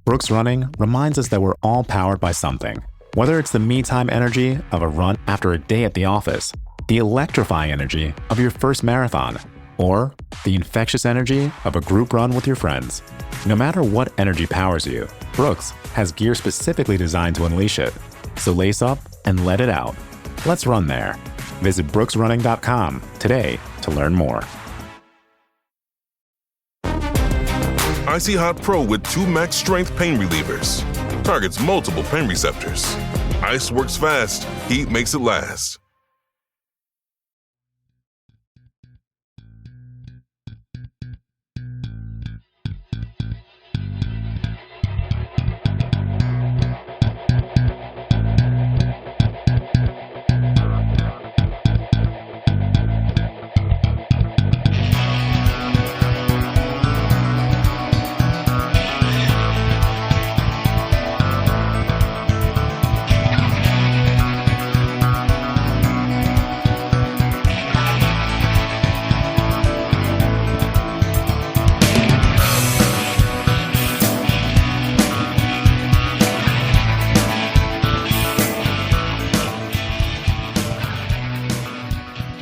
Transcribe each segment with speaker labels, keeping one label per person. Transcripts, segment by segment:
Speaker 1: Brooks Running reminds us that we're all powered by something. Whether it's the me-time energy of a run after a day at the office, the electrifying energy of your first marathon, or the infectious energy of a group run with your friends. No matter what energy powers you, Brooks has gear specifically designed to unleash it. So lace up and let it out. Let's run there. Visit brooksrunning.com today to learn more.
Speaker 2: Icy Hot Pro with 2 max strength pain relievers. Targets multiple pain receptors. Ice works fast, heat makes it last.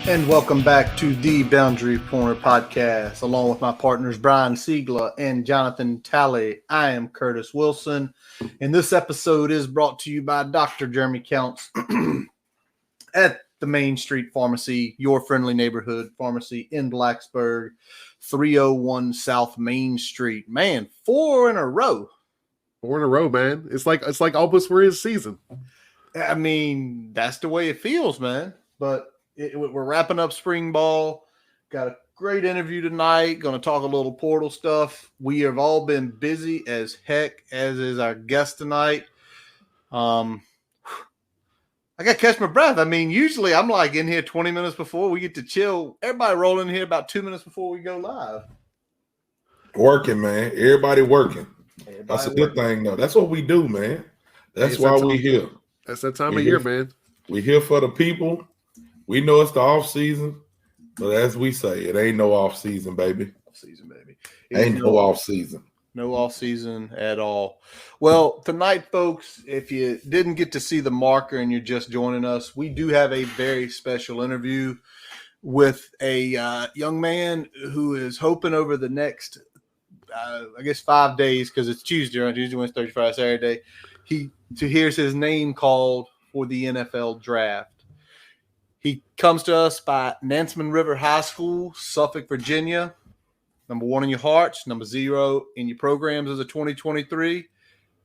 Speaker 3: And welcome back to the Boundary Corner podcast, along with my partners Brian Siegler and Jonathan Talley. I am Curtis Wilson, and this episode is brought to you by Dr. Jeremy Counts at the Main Street Pharmacy, your friendly neighborhood pharmacy in Blacksburg, 301 South Main Street. Man, 4 in a row.
Speaker 4: 4 in a row, man. It's like almost we're in season.
Speaker 3: I mean, that's the way it feels, man. But we're wrapping up spring ball. Got a great interview tonight. Going to talk a little portal stuff. We have all been busy as heck, as is our guest tonight. I got to catch my breath. I mean, usually I'm like in here 20 minutes before we get to chill. Everybody rolling in here about 2 minutes before we go live.
Speaker 5: Working, man. Everybody working. That's a good thing, though. That's what we do, man. That's why we're here.
Speaker 4: That's that time of year, man.
Speaker 5: We're here for the people. We know it's the off season, but as we say, it ain't no off season, baby. Ain't no off season.
Speaker 3: No off season at all. Well, tonight, folks, if you didn't get to see the marker and you're just joining us, we do have a very special interview with a young man who is hoping over the next, 5 days, because it's Tuesday, right? Tuesday, Wednesday, Thursday, Friday, Saturday. To hear his name called for the NFL draft. He comes to us by Nansemond River High School, Suffolk, Virginia. Number 1 in your hearts, number 0 in your programs as a 2023.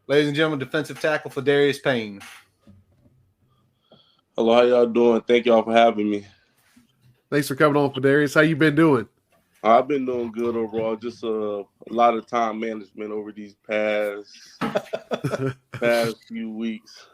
Speaker 3: Ladies and gentlemen, defensive tackle Pheldarius Payne.
Speaker 6: Hello, how y'all doing? Thank y'all for having me.
Speaker 4: Thanks for coming on, Pheldarius. How you been doing?
Speaker 6: I've been doing good overall. Just a lot of time management over these past few weeks.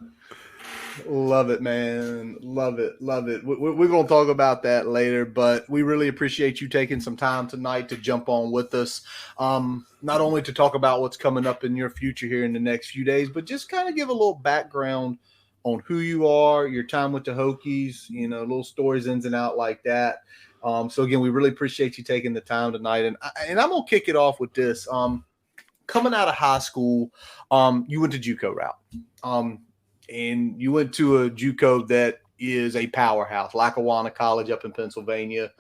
Speaker 3: Love it, man. Love it. We're going to talk about that later, but we really appreciate you taking some time tonight to jump on with us. Not only to talk about what's coming up in your future here in the next few days, but just kind of give a little background on who you are, your time with the Hokies, little stories, ins and out like that. So again, we really appreciate you taking the time tonight. And I'm going to kick it off with this. Coming out of high school, you went to JUCO route. And you went to a JUCO that is a powerhouse, Lackawanna College up in Pennsylvania.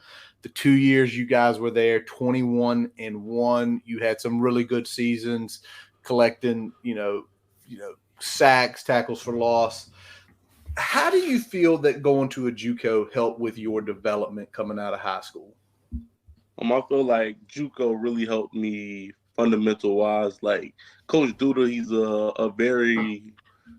Speaker 3: The 2 years you guys were there, 21-1. You had some really good seasons, collecting, sacks, tackles for loss. How do you feel that going to a JUCO helped with your development coming out of high school?
Speaker 6: I feel like JUCO really helped me fundamental-wise. Like Coach Duda, he's a very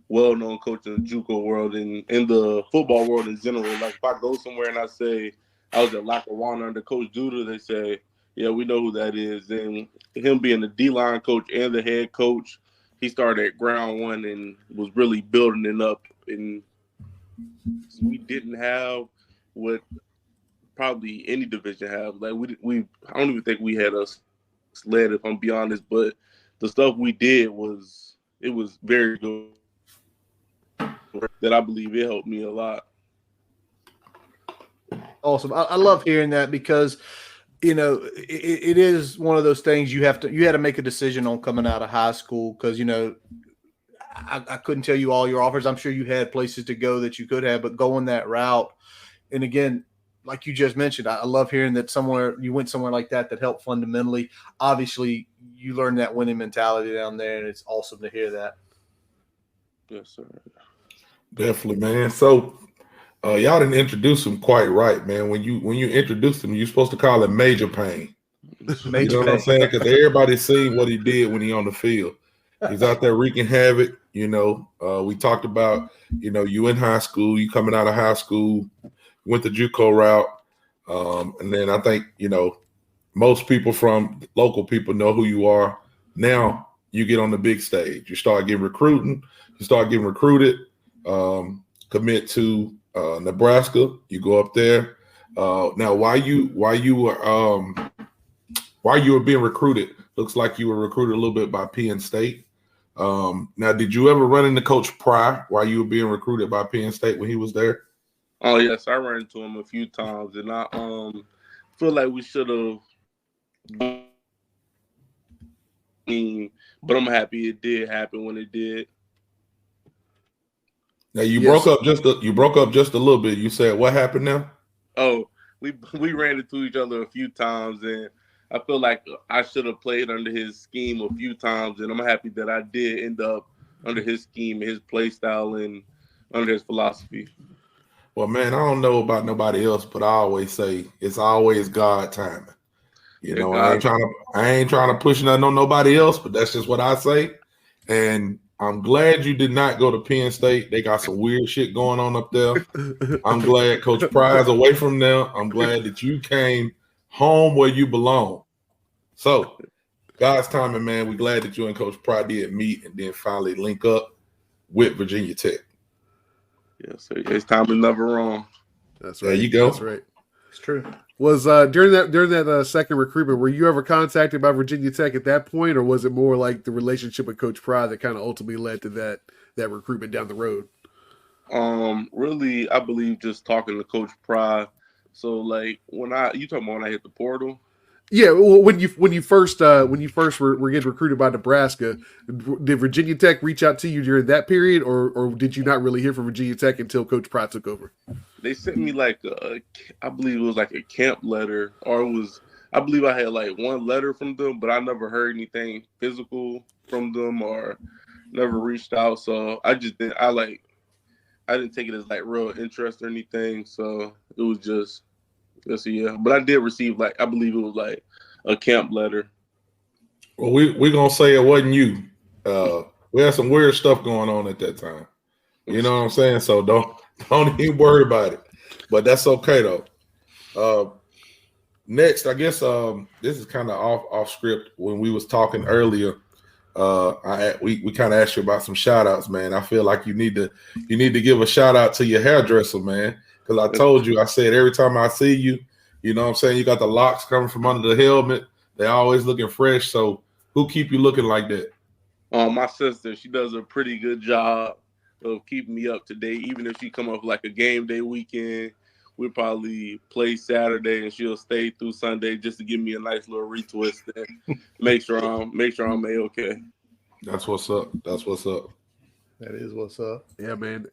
Speaker 6: well-known coach in the JUCO world and in the football world in general. Like if I go somewhere and I say I was at Lackawanna under Coach Duda, they say, yeah, we know who that is. And him being the D-line coach and the head coach, he started at ground one and was really building it up. And we didn't have what probably any division have. Like I don't even think we had a sled, if I'm being honest, but the stuff we did was very good. That I believe it helped me a lot.
Speaker 3: Awesome. I love hearing that because it is one of those things you had to make a decision on coming out of high school because, I couldn't tell you all your offers. I'm sure you had places to go that you could have, but going that route. And again, like you just mentioned, I love hearing that you went somewhere like that helped fundamentally. Obviously, you learned that winning mentality down there, and it's awesome to hear that.
Speaker 6: Yes, sir.
Speaker 5: Definitely, man. So y'all didn't introduce him quite right, man. When you introduced him, you're supposed to call him Major Payne. You know what I'm saying? Because everybody's seen what he did when he on the field. He's out there wreaking havoc. We talked about, you in high school, you coming out of high school, went the JUCO route. And then I think, most people from local people know who you are. Now you get on the big stage. You start getting recruited, commit to Nebraska. You go up there. Now, while you were being recruited, looks like you were recruited a little bit by Penn State. Now, did you ever run into Coach Pry while you were being recruited by Penn State when he was there?
Speaker 6: Oh yes, I ran into him a few times, and I feel like we should have. But I'm happy it did happen when it did.
Speaker 5: Now you broke up just a little bit. You said what happened now?
Speaker 6: Oh, we ran into each other a few times, and I feel like I should have played under his scheme a few times, and I'm happy that I did end up under his scheme, his play style, and under his philosophy.
Speaker 5: Well, man, I don't know about nobody else, but I always say it's always God timing. I ain't trying to push nothing on nobody else, but that's just what I say. And I'm glad you did not go to Penn State. They got some weird shit going on up there. I'm glad Coach Pry is away from them. I'm glad that you came home where you belong. So, God's timing, man. We're glad that you and Coach Pry did meet and then finally link up with Virginia Tech.
Speaker 6: Yes, sir. His time is never wrong.
Speaker 4: That's right.
Speaker 5: There you go.
Speaker 4: That's right.
Speaker 3: It's true.
Speaker 4: Was during that second recruitment, were you ever contacted by Virginia Tech at that point, or was it more like the relationship with Coach Pry that kind of ultimately led to that recruitment down the road?
Speaker 6: Really, I believe just talking to Coach Pry. So like you talking about when I hit the portal?
Speaker 4: Yeah, well, when you first were getting recruited by Nebraska, did Virginia Tech reach out to you during that period, or did you not really hear from Virginia Tech until Coach Pry took over?
Speaker 6: They sent me I believe it was like a camp letter, or I believe I had like one letter from them, but I never heard anything physical from them or never reached out. So I didn't take it as like real interest or anything. So it was just yeah. But I did receive I believe it was like a camp letter.
Speaker 5: Well, we're gonna say it wasn't you. We had some weird stuff going on at that time. You know what I'm saying? So don't even worry about it. But that's okay though. Next, I guess this is kind of off script. When we was talking earlier, we kind of asked you about some shout outs, man. I feel like you need to give a shout out to your hairdresser, man. Because I told you, I said every time I see you, you know what I'm saying, you got the locks coming from under the helmet. They're always looking fresh. So who keep you looking like that?
Speaker 6: My sister, she does a pretty good job of keeping me up to date. Even if she come up like a game day weekend, we'll probably play Saturday and she'll stay through Sunday just to give me a nice little retwist and make sure I'm A-okay.
Speaker 5: That's what's up. That's what's up.
Speaker 3: That is what's up.
Speaker 4: Yeah, man.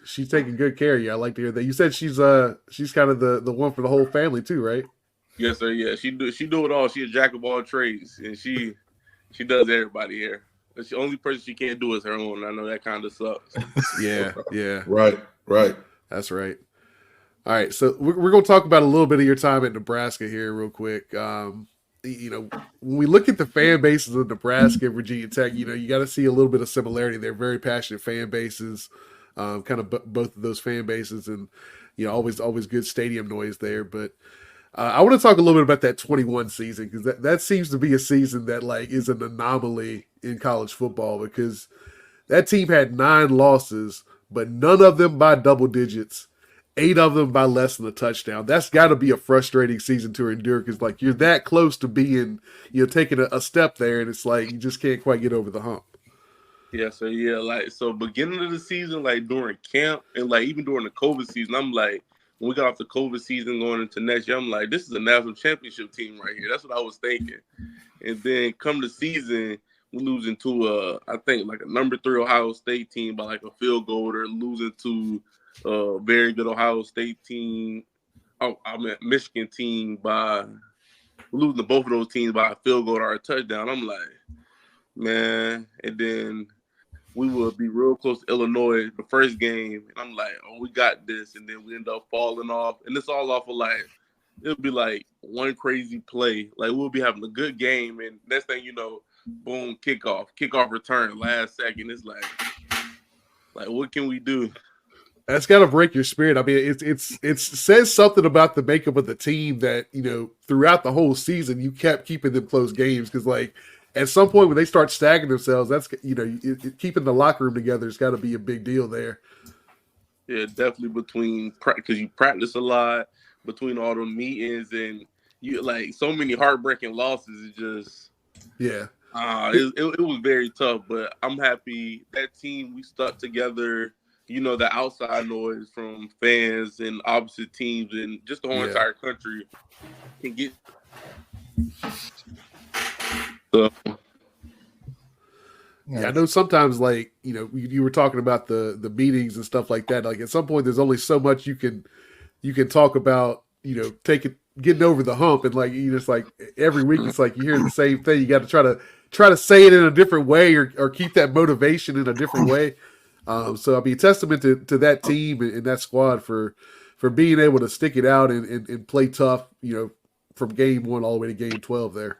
Speaker 4: She's taking good care of you. I like to hear that. You said she's kind of the one for the whole family too, right?
Speaker 6: Yes, sir. Yeah, she do it all. She a jack of all trades, and she does everybody here. The only person she can't do is her own. I know that kind of sucks.
Speaker 4: Yeah.
Speaker 5: Right.
Speaker 4: That's right. All right, so we're going to talk about a little bit of your time at Nebraska here real quick. When we look at the fan bases of Nebraska and Virginia Tech, you got to see a little bit of similarity. They're very passionate fan bases, kind of both of those fan bases, and always good stadium noise there. But I want to talk a little bit about that 21 season, because that seems to be a season that is an anomaly in college football, because that team had 9 losses, but none of them by double digits. 8 of them by less than a touchdown. That's got to be a frustrating season to endure, because you're that close to being, taking a step there, and it's you just can't quite get over the hump.
Speaker 6: Yeah, so yeah, so beginning of the season, during camp and even during the COVID season, I'm when we got off the COVID season going into next year, I'm like, this is a national championship team right here. That's what I was thinking. And then come the season, we're losing to I think like a number 3 Ohio State team by like a field goal, or losing to a very good Ohio State team. Oh, I mean Michigan team by losing to both of those teams by a field goal or a touchdown. I'm like, man. And then we would be real close to Illinois the first game, and I'm like, oh, we got this. And then we end up falling off, and it's all off of like, it'll be like one crazy play. Like we'll be having a good game, and next thing you know, boom, kickoff return, last second. It's like what can we do?
Speaker 4: That's got to break your spirit. I mean, it says something about the makeup of the team that, you know, throughout the whole season, you kept keeping them close games. Because, like, at some point when they start staggering themselves, that's, you know, keeping the locker room together has got to be a big deal there.
Speaker 6: Yeah, definitely between, because you practice a lot, between all the meetings, and you, like, so many heartbreaking losses. It just,
Speaker 4: yeah.
Speaker 6: It was very tough, but I'm happy that team, we stuck together. You know, the outside noise from fans and opposite teams and just the whole entire country can get. So.
Speaker 4: Yeah, I know sometimes, like, you know, you were talking about the meetings and stuff like that. Like, at some point, there's only so much you can talk about, you know, getting over the hump. And, like, you just, like, every week it's like you hear the same thing. You got to try to say it in a different way or keep that motivation in a different way. So I'll be a testament to that team and that squad for being able to stick it out and play tough, you know, from game 1 all the way to game 12 there.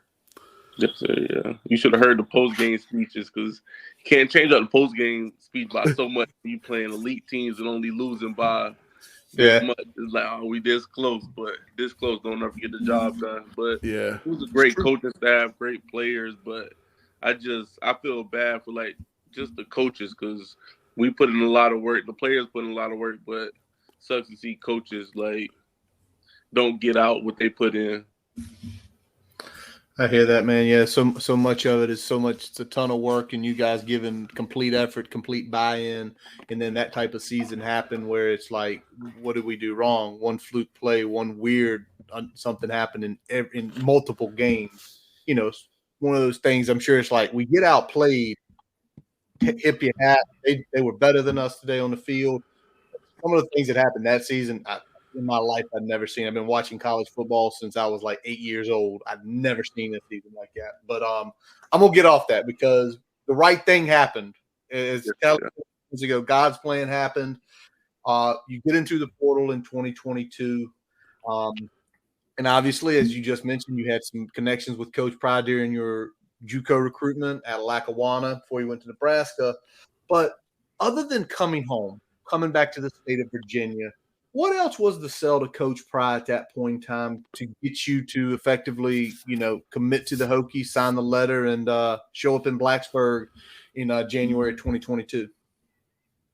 Speaker 6: Yes, sir, yeah. You should have heard the post-game speeches, because you can't change up the post-game speech by so much. You playing elite teams and only losing by this much. It's like, oh, we this close, but this close don't ever get the job done. But
Speaker 4: yeah,
Speaker 6: it was a great coaching staff, great players, but I feel bad for, like, just the coaches, because we put in a lot of work. The players put in a lot of work, but sucks to see coaches, like, don't get out what they put in.
Speaker 3: I hear that, man. Yeah, so much of it is it's a ton of work, and you guys giving complete effort, complete buy-in, and then that type of season happened where it's like, what did we do wrong? One fluke play, one weird something happened in multiple games. You know, one of those things. I'm sure it's like we get outplayed. Hip your hat. They were better than us today on the field. Some of the things that happened that season, in my life, I've never seen. I've been watching college football since I was like 8 years old. I've never seen a season like that. But I'm gonna get off that because the right thing happened. As years ago, God's plan happened. You get into the portal in 2022, and obviously, as you just mentioned, you had some connections with Coach Pry during your JUCO recruitment at Lackawanna before you went to Nebraska. But other than coming back to the state of Virginia, what else was the sell to Coach Pry at that point in time to get you to effectively, you know, commit to the Hokies, sign the letter, and show up in Blacksburg in January 2022?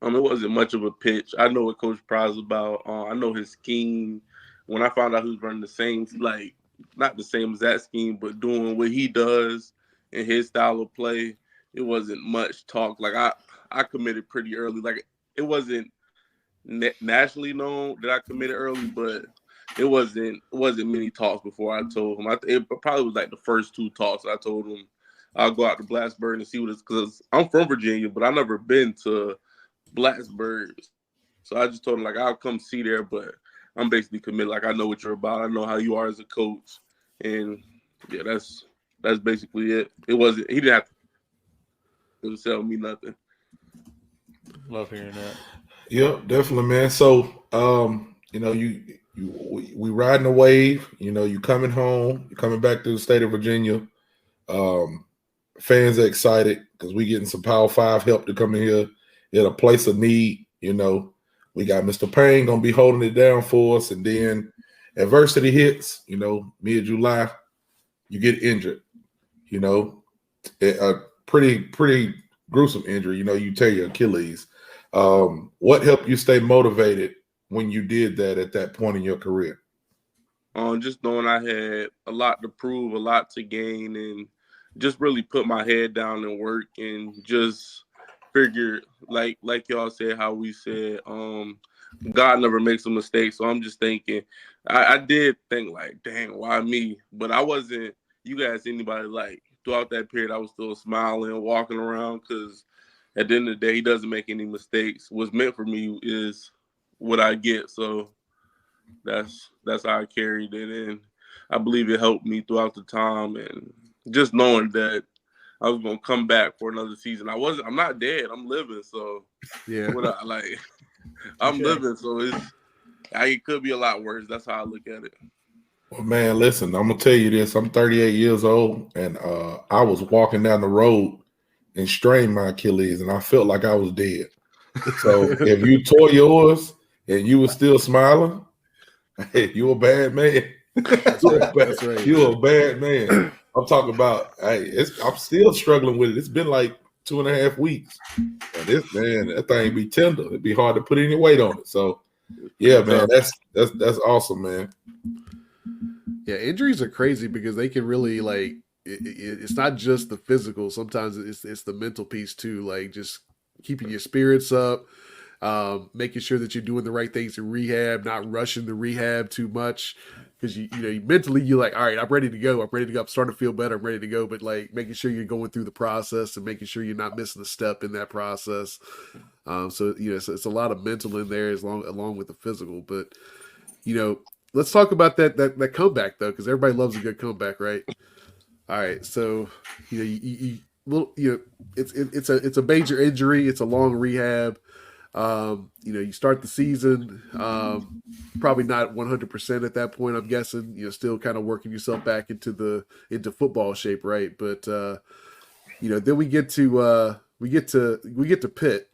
Speaker 6: It wasn't much of a pitch. I know what Coach Pry is about. I know his scheme. When I found out he was running the same, like, not the same exact scheme, but doing what he does in his style of play, it wasn't much talk. Like, I committed pretty early. Like, it wasn't nationally known that I committed early, but it wasn't many talks before I told him. It probably was like the first 2 talks I told him I'll go out to Blacksburg and see what it's, because I'm from Virginia, but I've never been to Blacksburg. So I just told him, like, I'll come see there, but I'm basically committed. Like, I know what you're about. I know how you are as a coach. And yeah, that's basically it. He didn't have to sell me nothing.
Speaker 3: Love hearing that.
Speaker 5: Yep, definitely, man. So, you know, we riding the wave. You know, you coming home. You're coming back to the state of Virginia. Fans are excited because we getting some Power 5 help to come in here at a place of need. You know, we got Mr. Payne gonna be holding it down for us, and then adversity hits. You know, mid-July, you get injured. You know, a pretty gruesome injury. You know, you tear your Achilles. What helped you stay motivated when you did that at that point in your career?
Speaker 6: Just knowing I had a lot to prove, a lot to gain, and just really put my head down and work, and just figure, like y'all said, how we said, God never makes a mistake. So I'm just thinking, I did think like, dang, why me? But I wasn't. You guys, anybody like throughout that period, I was still smiling, walking around because at the end of the day, he doesn't make any mistakes. What's meant for me is what I get. So that's how I carried it, and I believe it helped me throughout the time, and just knowing that I was gonna come back for another season. I'm not dead. I'm living. So
Speaker 4: Yeah.
Speaker 6: I'm living. So it could be a lot worse. That's how I look at it.
Speaker 5: Well, man, listen, I'm gonna tell you this. I'm 38 years old, and I was walking down the road and strained my Achilles, and I felt like I was dead. So if you tore yours and you were still smiling, hey, you a bad man.
Speaker 4: That's right.
Speaker 5: You a bad man. I'm talking about. Hey, I'm still struggling with it. It's been like 2.5 weeks, and that thing be tender. It'd be hard to put any weight on it. So, yeah, man, that's awesome, man.
Speaker 4: Yeah, injuries are crazy because they can really it's not just the physical. Sometimes it's the mental piece too. Like just keeping your spirits up, making sure that you're doing the right things in rehab, not rushing the rehab too much. Because you mentally you're like, all right, I'm ready to go. I'm starting to feel better. I'm ready to go. But like making sure you're going through the process and making sure you're not missing a step in that process. So it's a lot of mental in there along with the physical. But let's talk about that comeback though, because everybody loves a good comeback, right? All right, so it's a major injury. It's a long rehab. You start the season, probably not 100% at that point. I'm guessing still kind of working yourself back into football shape, right? But then we get to Pitt,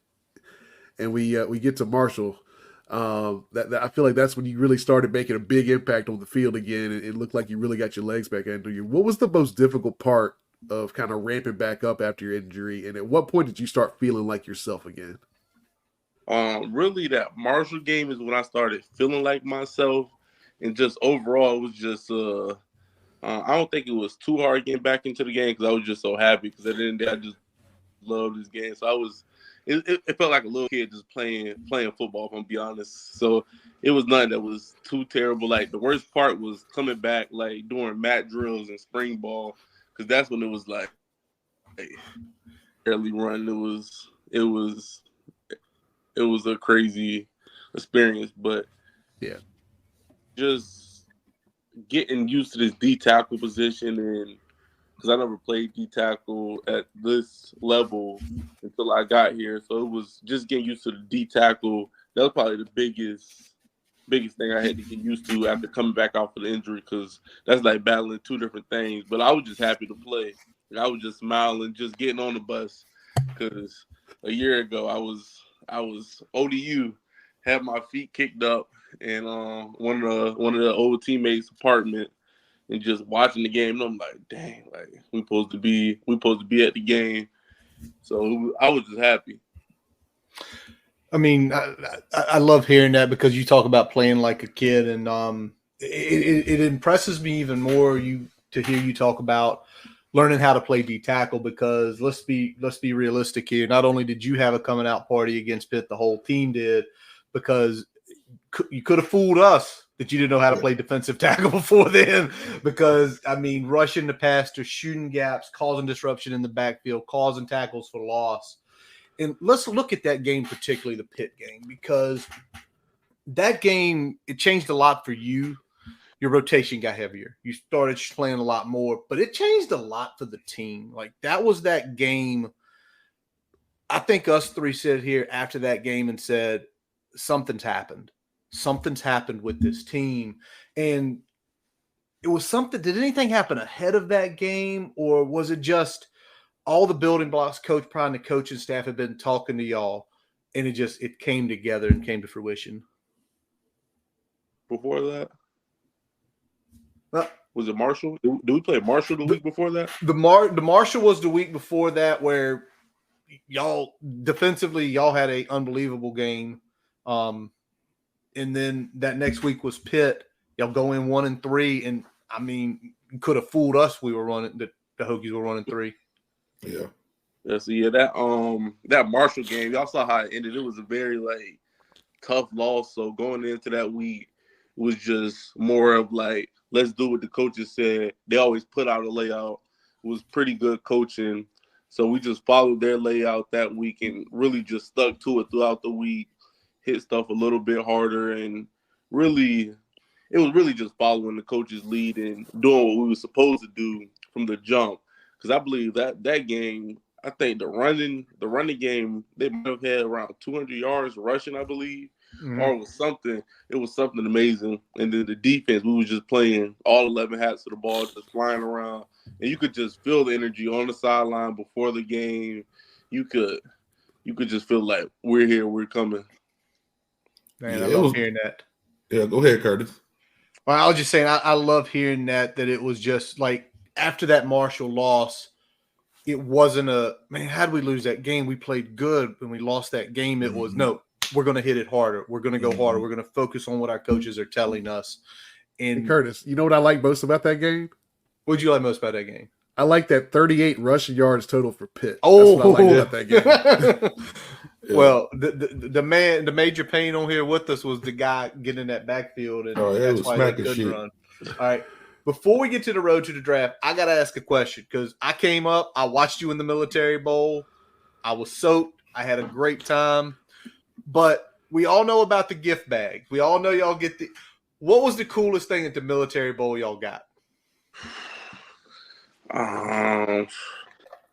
Speaker 4: and we get to Marshall. That I feel like that's when you really started making a big impact on the field again. It looked like you really got your legs back under you. What was the most difficult part of kind of ramping back up after your injury, and at what point did you start feeling like yourself again?
Speaker 6: Really, that Marshall game is when I started feeling like myself, and just overall, it was just I don't think it was too hard getting back into the game because I was just so happy because at the end of the day, I just love this game. So it felt like a little kid just playing football, if I'm be honest. So it was nothing that was too terrible. Like the worst part was coming back like doing mat drills and spring ball because that's when it was like barely run. It was a crazy experience, but
Speaker 4: yeah,
Speaker 6: just getting used to this D tackle position, and because I never played D tackle at this level until I got here, so it was just getting used to the D tackle. That was probably the biggest thing I had to get used to after coming back off of the injury, because that's like battling two different things. But I was just happy to play. I was just smiling, just getting on the bus, because a year ago I was ODU, had my feet kicked up in one of the old teammates' apartment, and just watching the game. And I'm like, dang, like we supposed to be at the game. So I was just happy.
Speaker 3: I mean, I love hearing that because you talk about playing like a kid, and it impresses me even more to hear you talk about learning how to play D tackle, because let's be realistic here. Not only did you have a coming out party against Pitt, the whole team did, because you could have fooled us that you didn't know how to play defensive tackle before then, because I mean, rushing the passer, shooting gaps, causing disruption in the backfield, causing tackles for loss. And let's look at that game, particularly the Pitt game, because that game, it changed a lot for you. Your rotation got heavier. You started playing a lot more, but it changed a lot for the team. Like that was that game. I think us three sit here after that game and said, something's happened. Something's happened with this team. And it was something. Did anything happen ahead of that game, or was it just all the building blocks Coach Prime and the coaching staff have been talking to y'all, and it came together and came to fruition?
Speaker 6: Before that?
Speaker 3: Well,
Speaker 6: was it Marshall? Do we play Marshall the week before that?
Speaker 3: The Marshall was the week before that, where y'all defensively y'all had an unbelievable game, and then that next week was Pitt. Y'all go in 1-3, and I mean, you could have fooled us. We were running the Hokies were running 3.
Speaker 5: Yeah.
Speaker 6: Yeah. So that Marshall game, y'all saw how it ended. It was a very tough loss. So going into that week was just more of like, let's do what the coaches said. They always put out a layout. It was pretty good coaching. So we just followed their layout that week and really just stuck to it throughout the week, hit stuff a little bit harder, and really, it was really just following the coach's lead and doing what we were supposed to do from the jump. Because I believe that game, I think the running game, they might have had around 200 yards rushing, I believe, or it was something amazing. And then the defense, we was just playing all 11 hats of the ball, just flying around. And you could just feel the energy on the sideline before the game. You could just feel like we're here, we're coming.
Speaker 3: Man, I love hearing that.
Speaker 5: Yeah, go ahead, Curtis.
Speaker 3: Well, I was just saying, I love hearing that it was just like after that Marshall loss, it wasn't how did we lose that game? We played good when we lost that game. It was, no, we're going to hit it harder. We're going to go harder. We're going to focus on what our coaches are telling us. And
Speaker 4: Curtis, you know what I like most about that game?
Speaker 3: What did you like most about that game?
Speaker 4: I like that 38 rushing yards total for Pitt.
Speaker 3: Oh,
Speaker 4: that's what I like about that game.
Speaker 5: Yeah.
Speaker 3: Well, the major pain on here with us was the guy getting in that backfield, and that's why they couldn't run. All right. Before we get to the road to the draft, I got to ask a question because I came up, I watched you in the Military Bowl. I was soaked. I had a great time. But we all know about the gift bags. We all know y'all get what was the coolest thing at the Military Bowl y'all got?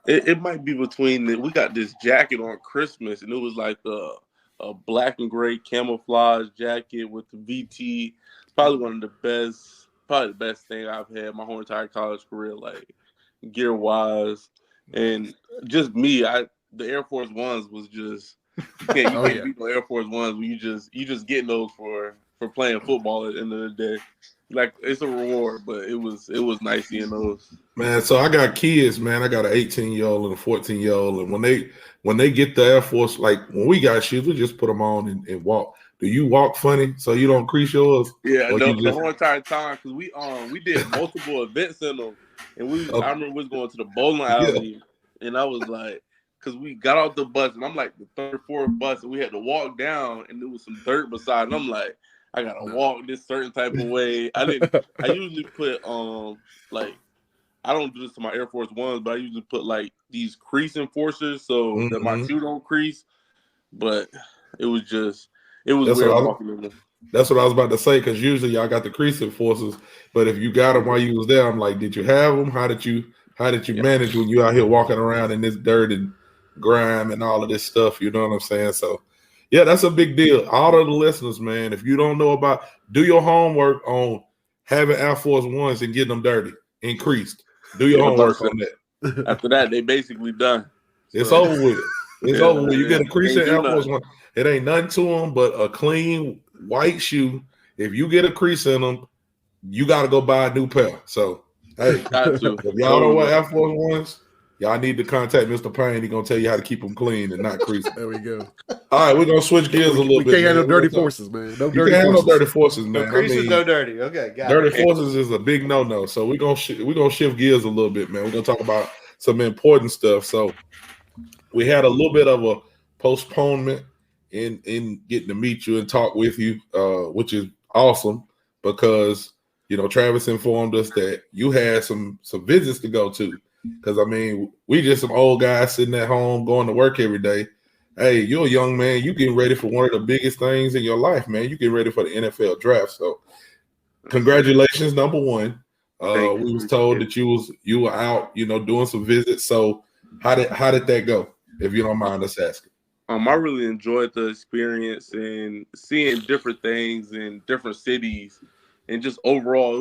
Speaker 6: It might be between we got this jacket on Christmas, and it was like a black and gray camouflage jacket with the VT. Probably the best thing I've had my whole entire college career, like gear wise, and just me. The Air Force Ones was just you can't beat no Air Force Ones when you just getting those for playing football at the end of the day. Like it's a reward, but it was nice seeing those.
Speaker 5: Man, so I got kids, man. I got an 18-year-old and a 14-year-old, and when they get the Air Force, like when we got shoes, we just put them on and walk. Do you walk funny so you don't crease yours?
Speaker 6: Yeah, the whole entire time because we did multiple events in them, and I remember we was going to the bowling alley, and I was like, because we got off the bus, and I'm like the third, fourth bus, and we had to walk down, and there was some dirt beside, and I'm like, I gotta walk this certain type of way. I usually put like I don't do this to my Air Force Ones, but I usually put like these crease enforcers so that my shoe don't crease. But it was weird walking in them.
Speaker 5: That's what I was about to say, because usually y'all got the crease enforcers, but if you got them while you was there, I'm like, did you have them? How did you manage when you out here walking around in this dirt and grime and all of this stuff? You know what I'm saying? So yeah, that's a big deal. All of the listeners, man, if you don't know do your homework on having Air Force Ones and getting them dirty and creased. Do your homework on that.
Speaker 6: After that, they basically done.
Speaker 5: It's over with. It's over with. You get a crease in Air Force One. It ain't nothing to them but a clean white shoe. If you get a crease in them, you got to go buy a new pair. So, hey, if y'all don't wear Air Force Ones, y'all need to contact Mr. Payne. He's going to tell you how to keep them clean and not creasing.
Speaker 4: There we go.
Speaker 5: All right, we're going to switch gears a little bit.
Speaker 4: We can't have no dirty forces, man.
Speaker 5: No dirty forces, man.
Speaker 3: No creases, no dirty. Okay, got
Speaker 5: dirty forces is a big no-no. So we're gonna shift gears a little bit, man. We're gonna talk about some important stuff. So we had a little bit of a postponement in getting to meet you and talk with you, which is awesome because Travis informed us that you had some visits to go to. Because I mean, we just some old guys sitting at home going to work every day. Hey, you're a young man. You getting ready for one of the biggest things in your life, man. You getting ready for the NFL draft. So, congratulations, number one. We was told that you were out, doing some visits. So, how did that go? If you don't mind us asking.
Speaker 6: I really enjoyed the experience and seeing different things in different cities, and just overall,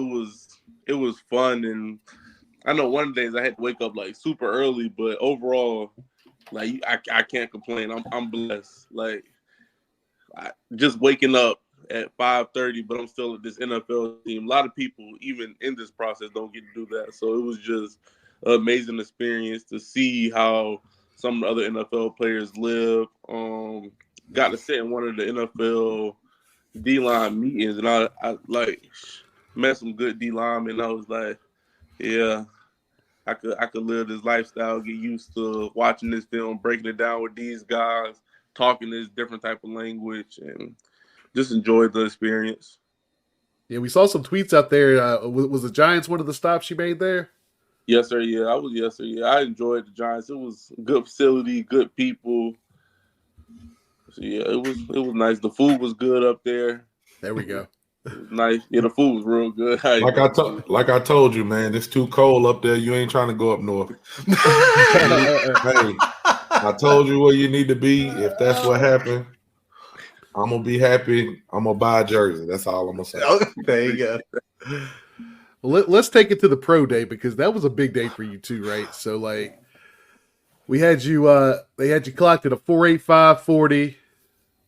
Speaker 6: it was fun. And I know one of the days I had to wake up like super early, but overall, like I can't complain. I'm blessed. Like just waking up at 5:30, but I'm still at this NFL team. A lot of people, even in this process, don't get to do that. So it was just an amazing experience to see how some of the other NFL players live. Got to sit in one of the NFL D-line meetings, and I like met some good D-linemen. I was like, yeah. I could live this lifestyle, get used to watching this film, breaking it down with these guys, talking this different type of language, and just enjoyed the experience.
Speaker 4: Yeah, we saw some tweets out there. Was the Giants one of the stops you made there?
Speaker 6: Yes, sir. Yeah, Yes, sir. Yeah, I enjoyed the Giants. It was a good facility, good people. So yeah, it was nice. The food was good up there.
Speaker 4: There we go.
Speaker 6: It was nice. Yeah, the food was real good.
Speaker 5: Like I told you, man, it's too cold up there. You ain't trying to go up north. Hey, I told you where you need to be. If that's what happened, I'm gonna be happy. I'm gonna buy a jersey. That's all I'm gonna say.
Speaker 3: Oh, there you go.
Speaker 4: Well, let's take it to the pro day, because that was a big day for you too, right? So like, we had you. They had you clocked at a 4.85 40,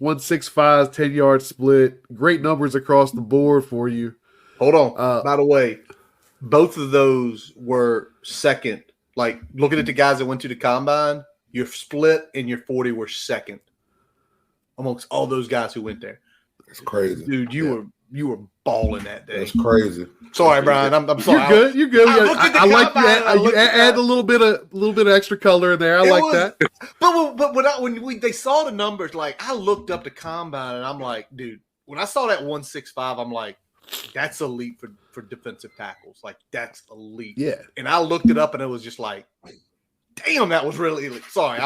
Speaker 4: 1.65 10-yard split. Great numbers across the board for you.
Speaker 3: Hold on. By the way, both of those were second. Like, looking at the guys that went to the combine, your split and your 40 were second amongst all those guys who went there.
Speaker 5: It's crazy,
Speaker 3: dude. You were balling that day.
Speaker 5: That's crazy.
Speaker 3: Sorry, Brian. I'm sorry.
Speaker 4: You're good. I like you add a little bit of extra color in there. I like that.
Speaker 3: But when they saw the numbers, like, I looked up the combine and I'm like, dude, when I saw that 165, I'm like, that's elite for defensive tackles. Like, that's elite.
Speaker 4: Yeah.
Speaker 3: And I looked it up and it was just like, damn, that was really elite. Sorry,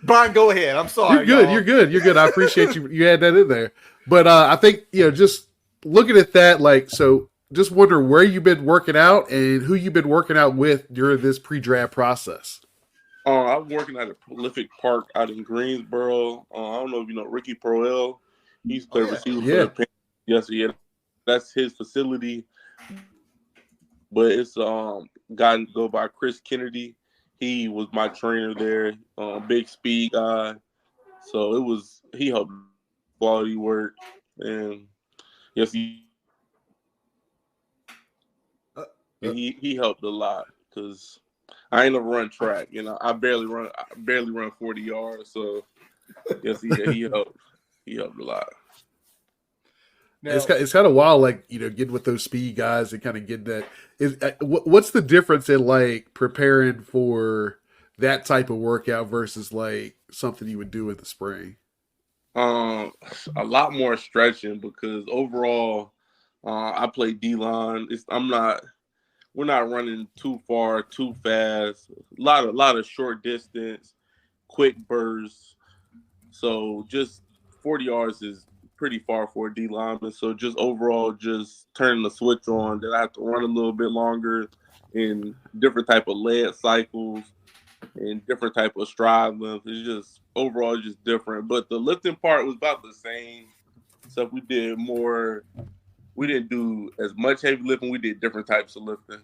Speaker 3: Brian, go ahead. I'm sorry.
Speaker 4: You're good. I appreciate you had that in there. But I think, just looking at that, like, so just wonder where you've been working out and who you've been working out with during this pre-draft process.
Speaker 6: I'm working at a prolific park out in Greensboro. I don't know if you know Ricky Proel. He's played receiver for the Panthers. Yes, yeah. That's his facility. But it's guy to go by Chris Kennedy. He was my trainer there. Big speed guy. So he helped quality work. And yes, he helped a lot, because I ain't never run track. I barely run 40 yards. So yes, he helped. He helped a lot.
Speaker 4: Now, it's kind of wild, like, getting with those speed guys and kind of getting that. What's the difference in, like, preparing for that type of workout versus, like, something you would do in the spring?
Speaker 6: A lot more stretching, because overall, I play D-line. We're not running too far, too fast. A lot of short distance, quick bursts. So just 40 yards is pretty far for a D lineman. So just overall, just turning the switch on, that I have to run a little bit longer in different type of leg cycles and different type of stride length. It's just overall just different. But the lifting part was about the same. So we didn't do as much heavy lifting. We did different types of lifting.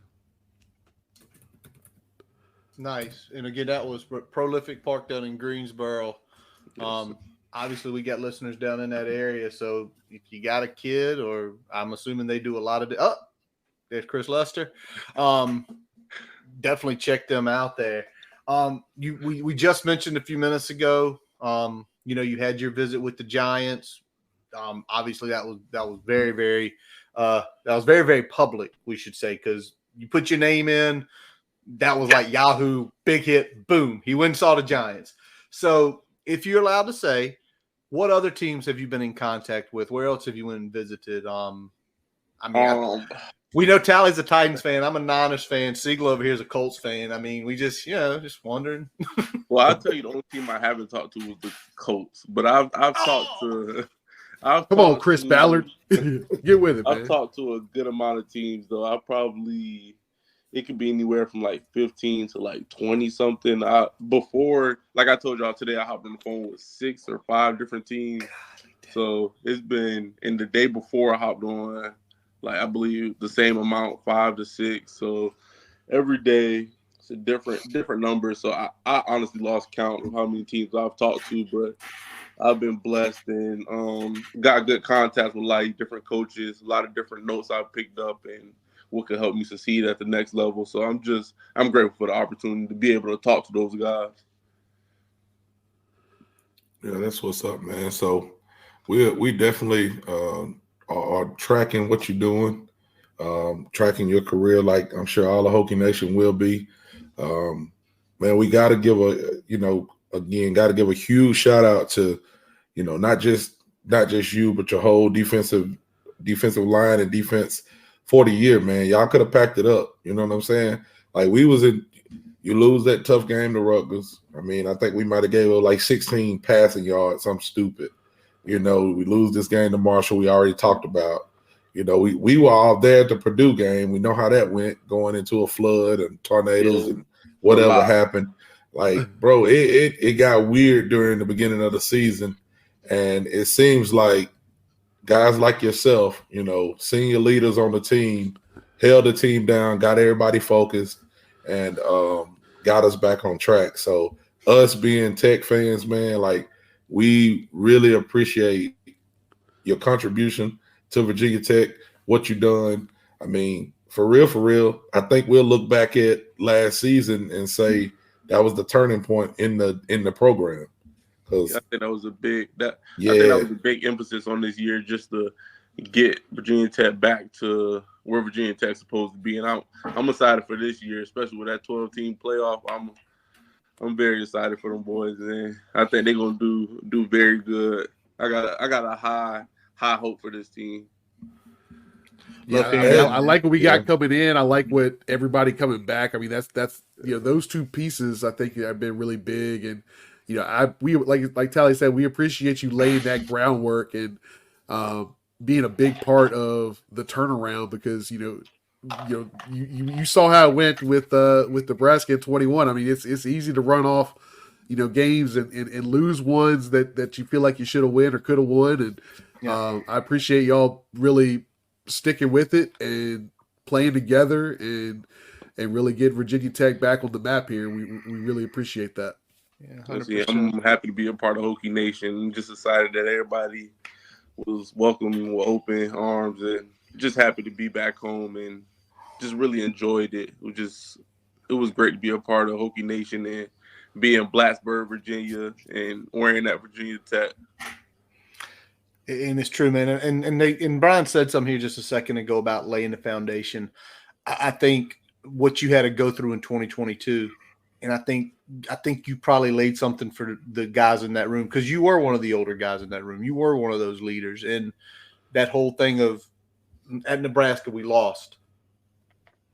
Speaker 3: Nice. And again, that was Prolific Park down in Greensboro. Obviously, we got listeners down in that area. So if you got a kid, or I'm assuming they do a lot of there's Chris Lester. Definitely check them out there. We just mentioned a few minutes ago, you had your visit with the Giants. Obviously that was very, very, very public, we should say, because you put your name in. That was like Yahoo, big hit, boom. He went and saw the Giants. So if you're allowed to say, what other teams have you been in contact with? Where else have you went and visited? We know Tally's a Titans fan. I'm a Niners fan. Siegel over here is a Colts fan. I mean, we just, just wondering.
Speaker 6: Well, I'll tell you, the only team I haven't talked to was the Colts. But I've talked to –
Speaker 4: Come on, Chris Ballard. Get with it, man.
Speaker 6: I've talked to a good amount of teams, though. It could be anywhere from like 15 to like 20 something. Before, like I told y'all today, I hopped on the phone with 6 or 5 different teams. So it's been, and the day before I hopped on, like I believe the same amount, 5 to 6. So every day it's a different number. So I honestly lost count of how many teams I've talked to, but I've been blessed and got good contacts with like different coaches, a lot of different notes I've picked up and what could help me succeed at the next level. So I'm grateful for the opportunity to be able to talk to those guys.
Speaker 5: Yeah, that's what's up, man. So we definitely are tracking what you're doing, tracking your career, like I'm sure all the Hokie Nation will be. Man, we got to give a huge shout out to, not just not just you, but your whole defensive line and defense for the year, man. Y'all could have packed it up. You know what I'm saying? Like you lose that tough game to Rutgers. I mean, I think we might have gave it like 16 passing yards, something stupid. You know, we lose this game to Marshall. We already talked about. You know, we were all there at the Purdue game. We know how that went, going into a flood and tornadoes and whatever happened. Like, bro, it got weird during the beginning of the season, and it seems like guys like yourself, you know, senior leaders on the team, held the team down, got everybody focused, and got us back on track. So us being Tech fans, man, like, we really appreciate your contribution to Virginia Tech, what you done. I mean, for real, I think we'll look back at last season and say that was the turning point in the program.
Speaker 6: I think that was a big I think that was a big emphasis on this year, just to get Virginia Tech back to where Virginia Tech's supposed to be. And I'm excited for this year, especially with that 12-team playoff. I'm very excited for them boys, and I think they're gonna do very good. I got a high hope for this team.
Speaker 4: Yeah, I like what we got coming in. I like what everybody coming back. I mean, that's you know, those two pieces I think have been really big, and you know, we like Tally said, we appreciate you laying that groundwork and being a big part of the turnaround, because you saw how it went with Nebraska in 21. I mean, it's easy to run off, you know, games and lose ones that you feel like you should have won or could have won, and I appreciate y'all really sticking with it and playing together and really get Virginia Tech back on the map here. We really appreciate that.
Speaker 6: Yeah, I'm happy to be a part of Hokie Nation. I'm just excited that everybody was welcoming with open arms, and just happy to be back home, and just really enjoyed it. It was great to be a part of Hokie Nation and be in Blacksburg, Virginia, and wearing that Virginia Tech.
Speaker 3: And it's true, man. And Brian said something here just a second ago about laying the foundation. I think what you had to go through in 2022, and I think you probably laid something for the guys in that room, because you were one of the older guys in that room. You were one of those leaders. And that whole thing of at Nebraska, we lost.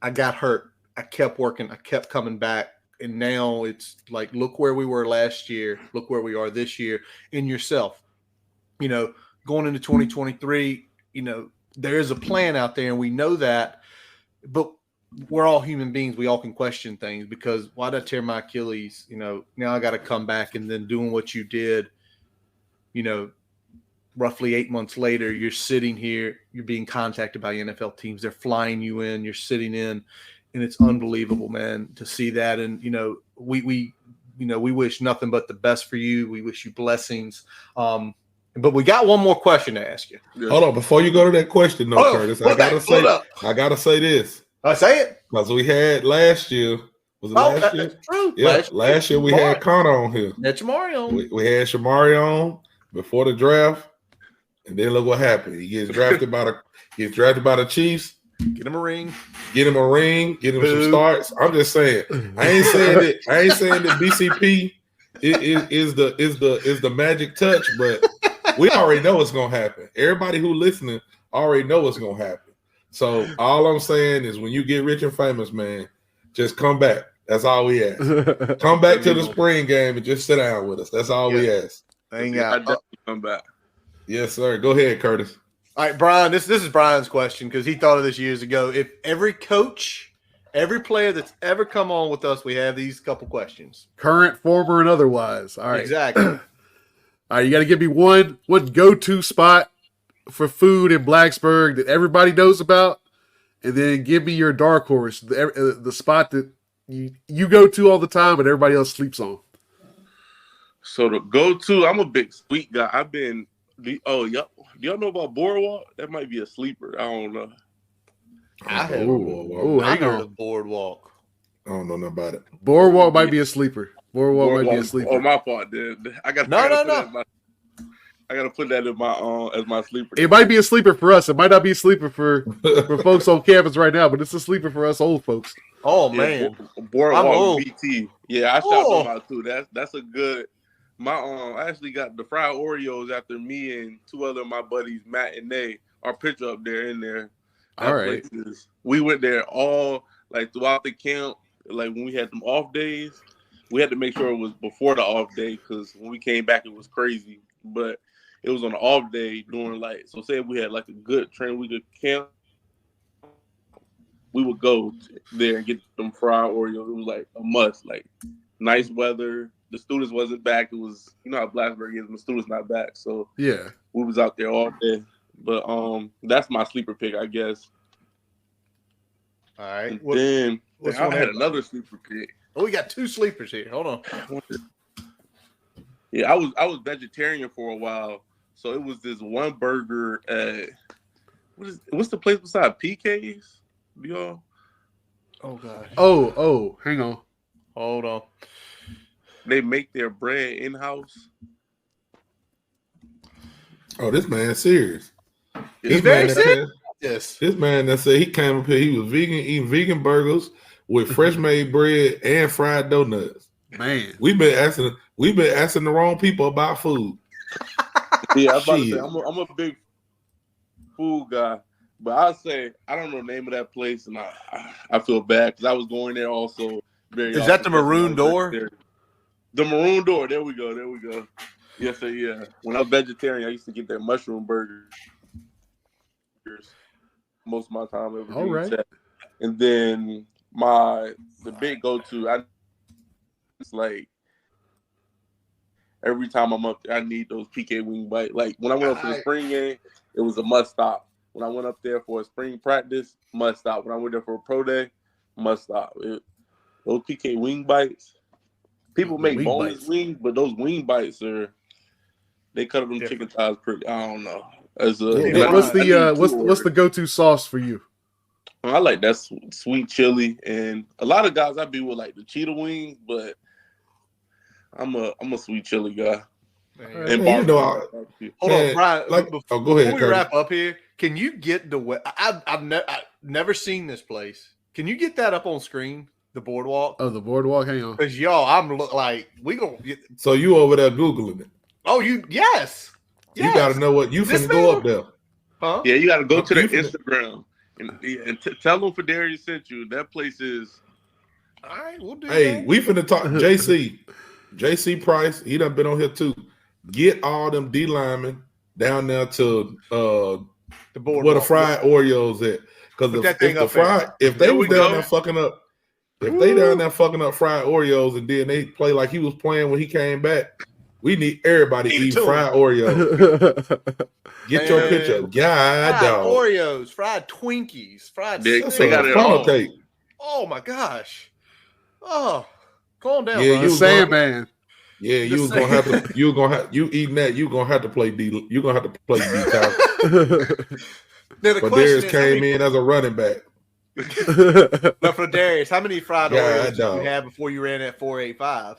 Speaker 3: I got hurt. I kept working. I kept coming back. And now it's like, look where we were last year. Look where we are this year in yourself. You know, going into 2023, you know, there is a plan out there, and we know that, but we're all human beings. We all can question things, because why did I tear my Achilles? You know, now I got to come back, and then doing what you did, you know, roughly 8 months later, you're sitting here, you're being contacted by NFL teams. They're flying you in, you're sitting in, and it's unbelievable, man, to see that. And, you know, we wish nothing but the best for you. We wish you blessings. But we got one more question to ask you.
Speaker 5: Hold on, before you go to that question, Curtis, I gotta say this.
Speaker 3: I say it
Speaker 5: because we had last year. Was it last year?
Speaker 3: That's true.
Speaker 5: Yeah, last year we had Connor on here.
Speaker 3: That's Shamari on.
Speaker 5: We had Shamari on before the draft, and then look what happened. He gets drafted by the Chiefs.
Speaker 3: Get him a ring.
Speaker 5: Get him some starts. I'm just saying. I ain't saying that BCP is the magic touch, but we already know what's gonna happen. Everybody who listening already know what's gonna happen. So all I'm saying is, when you get rich and famous, man, just come back. That's all we ask. Come back to the spring game and just sit down with us. That's all we ask.
Speaker 6: I definitely come back.
Speaker 5: Yes, sir. Go ahead, Curtis.
Speaker 3: All right, Brian, this is Brian's question, because he thought of this years ago. If every coach, every player that's ever come on with us, we have these couple questions.
Speaker 4: Current, former, and otherwise. All right.
Speaker 3: Exactly.
Speaker 4: All right, you got to give me one go-to spot for food in Blacksburg that everybody knows about, and then give me your dark horse, the spot that you go to all the time but everybody else sleeps on.
Speaker 6: So the go-to, I'm a big sweet guy. Do y'all know about Boardwalk? That might be a sleeper. I don't know.
Speaker 3: I heard the Boardwalk.
Speaker 5: I don't know nothing about it.
Speaker 4: Boardwalk might be a sleeper. Boardwalk might be a sleeper.
Speaker 6: Oh, my fault, dude. I got to put that in my as my sleeper.
Speaker 4: It might be a sleeper for us. It might not be a sleeper for folks on campus right now, but it's a sleeper for us old folks.
Speaker 3: Oh man,
Speaker 6: Boardwalk BT. Yeah, I shot them out too. That's a good I actually got the fried Oreos after me and two other of my buddies, Matt and Nay. Our picture up there in there. That
Speaker 4: All right.
Speaker 6: place is. We went there all like throughout the camp. Like when we had them off days, we had to make sure it was before the off day because when we came back, it was crazy. But it was on the off day during like, so say if we had like a good training week of camp, we would go there and get them fried Oreos. It was like a must. Like nice weather. The students wasn't back. It was, you know how Blacksburg is when the students not back. So
Speaker 4: Yeah.
Speaker 6: we was out there all day. But that's my sleeper pick, I guess.
Speaker 3: All right.
Speaker 6: And then
Speaker 3: what's
Speaker 6: I
Speaker 3: one
Speaker 6: had
Speaker 3: of-
Speaker 6: another sleeper pick.
Speaker 3: Oh, we got two sleepers here. Hold on.
Speaker 6: Yeah, I was vegetarian for a while, so it was this one burger at what's the place beside PK's? Y'all?
Speaker 3: Oh gosh.
Speaker 4: Oh, hang on.
Speaker 3: Hold on.
Speaker 6: They make their bread in house.
Speaker 5: Oh, this man's serious.
Speaker 3: He's
Speaker 5: This
Speaker 3: very
Speaker 5: man that
Speaker 3: serious.
Speaker 5: said-
Speaker 3: Yes.
Speaker 5: This man that said he came up here, he was vegan, eating vegan burgers with fresh made bread and fried donuts.
Speaker 4: Man.
Speaker 5: We've been asking the wrong people about food.
Speaker 6: Yeah, I was about to
Speaker 5: Shit.
Speaker 6: say I'm a big food guy, but I say I don't know the name of that place, and I feel bad because I was going there also. Very
Speaker 3: Is that
Speaker 6: often
Speaker 3: the Maroon
Speaker 6: because I was
Speaker 3: Door?
Speaker 6: there. The Maroon Door. There we go. Yes, sir. Yeah. When I was vegetarian, I used to get that mushroom burgers most of my time. At
Speaker 4: All right.
Speaker 6: Virginia Tech. And then the big go-to, it's like every time I'm up there, I need those PK wing bites. Like when I went up for the spring game, it was a must stop. When I went up there for a spring practice, must stop. When I went there for a pro day, must stop. Those PK wing bites. People make
Speaker 4: Wing
Speaker 6: boneless
Speaker 4: bites.
Speaker 6: wings, but those wing bites they cut up them chicken thighs pretty. I don't know.
Speaker 3: What's
Speaker 4: What's the go-to sauce for you?
Speaker 6: I like that sweet chili, and a lot of guys I be with like the cheetah wings, but I'm a sweet chili guy. And
Speaker 5: Man, you know,
Speaker 6: barbecue.
Speaker 3: Hold
Speaker 5: Man,
Speaker 3: on, Brian.
Speaker 5: like-
Speaker 3: before,
Speaker 5: oh, go ahead,
Speaker 3: Before we
Speaker 5: Curtis.
Speaker 3: wrap up here, can you get the? I've never seen this place. Can you get that up on screen? The boardwalk.
Speaker 4: Oh, the boardwalk. Hang on.
Speaker 3: Because y'all, I'm like we gonna get.
Speaker 5: So you over there Googling it.
Speaker 3: Oh, yes.
Speaker 5: You got to know what you
Speaker 3: This
Speaker 5: finna go
Speaker 3: man-
Speaker 5: up there.
Speaker 3: Huh?
Speaker 6: Yeah, you got to go to the
Speaker 5: You finna-
Speaker 6: Instagram and tell them Pheldarius sent you. That place is.
Speaker 3: All right, we'll do
Speaker 5: Hey,
Speaker 3: that.
Speaker 5: we finna talk JC Price. He done been on here too. Get all them D linemen down there to
Speaker 3: the boardwalk.
Speaker 5: where the fried Oreos at. Because
Speaker 3: Put that thing up there.
Speaker 5: if they
Speaker 6: There
Speaker 5: was
Speaker 6: we
Speaker 5: down
Speaker 6: go.
Speaker 5: there fucking up, if they down there fucking up fried Oreos and then they play like he was playing when he came back, we need everybody
Speaker 3: Feed it
Speaker 5: eating
Speaker 3: to
Speaker 5: fried Oreos. Get your
Speaker 3: Man.
Speaker 5: picture. God
Speaker 3: Fried
Speaker 5: dog.
Speaker 3: Oreos, fried Twinkies, fried.
Speaker 6: They
Speaker 5: That's
Speaker 3: cinnamon.
Speaker 6: got
Speaker 5: a
Speaker 6: it
Speaker 5: funnel
Speaker 6: all.
Speaker 5: cake.
Speaker 3: Oh my gosh. Oh, calm down.
Speaker 5: Yeah,
Speaker 3: Ron.
Speaker 5: you-
Speaker 4: Sandman.
Speaker 5: Yeah, you
Speaker 3: Just
Speaker 5: was gonna have to. You gonna have you eating that. You gonna have to play D. You gonna have to play D tackle.
Speaker 3: Now, the
Speaker 5: But
Speaker 3: question
Speaker 5: Darius
Speaker 3: is,
Speaker 5: came in as a running back.
Speaker 3: But for Darius, how many fried
Speaker 5: God,
Speaker 3: Oreos did
Speaker 5: dog.
Speaker 3: you have before you ran at 485?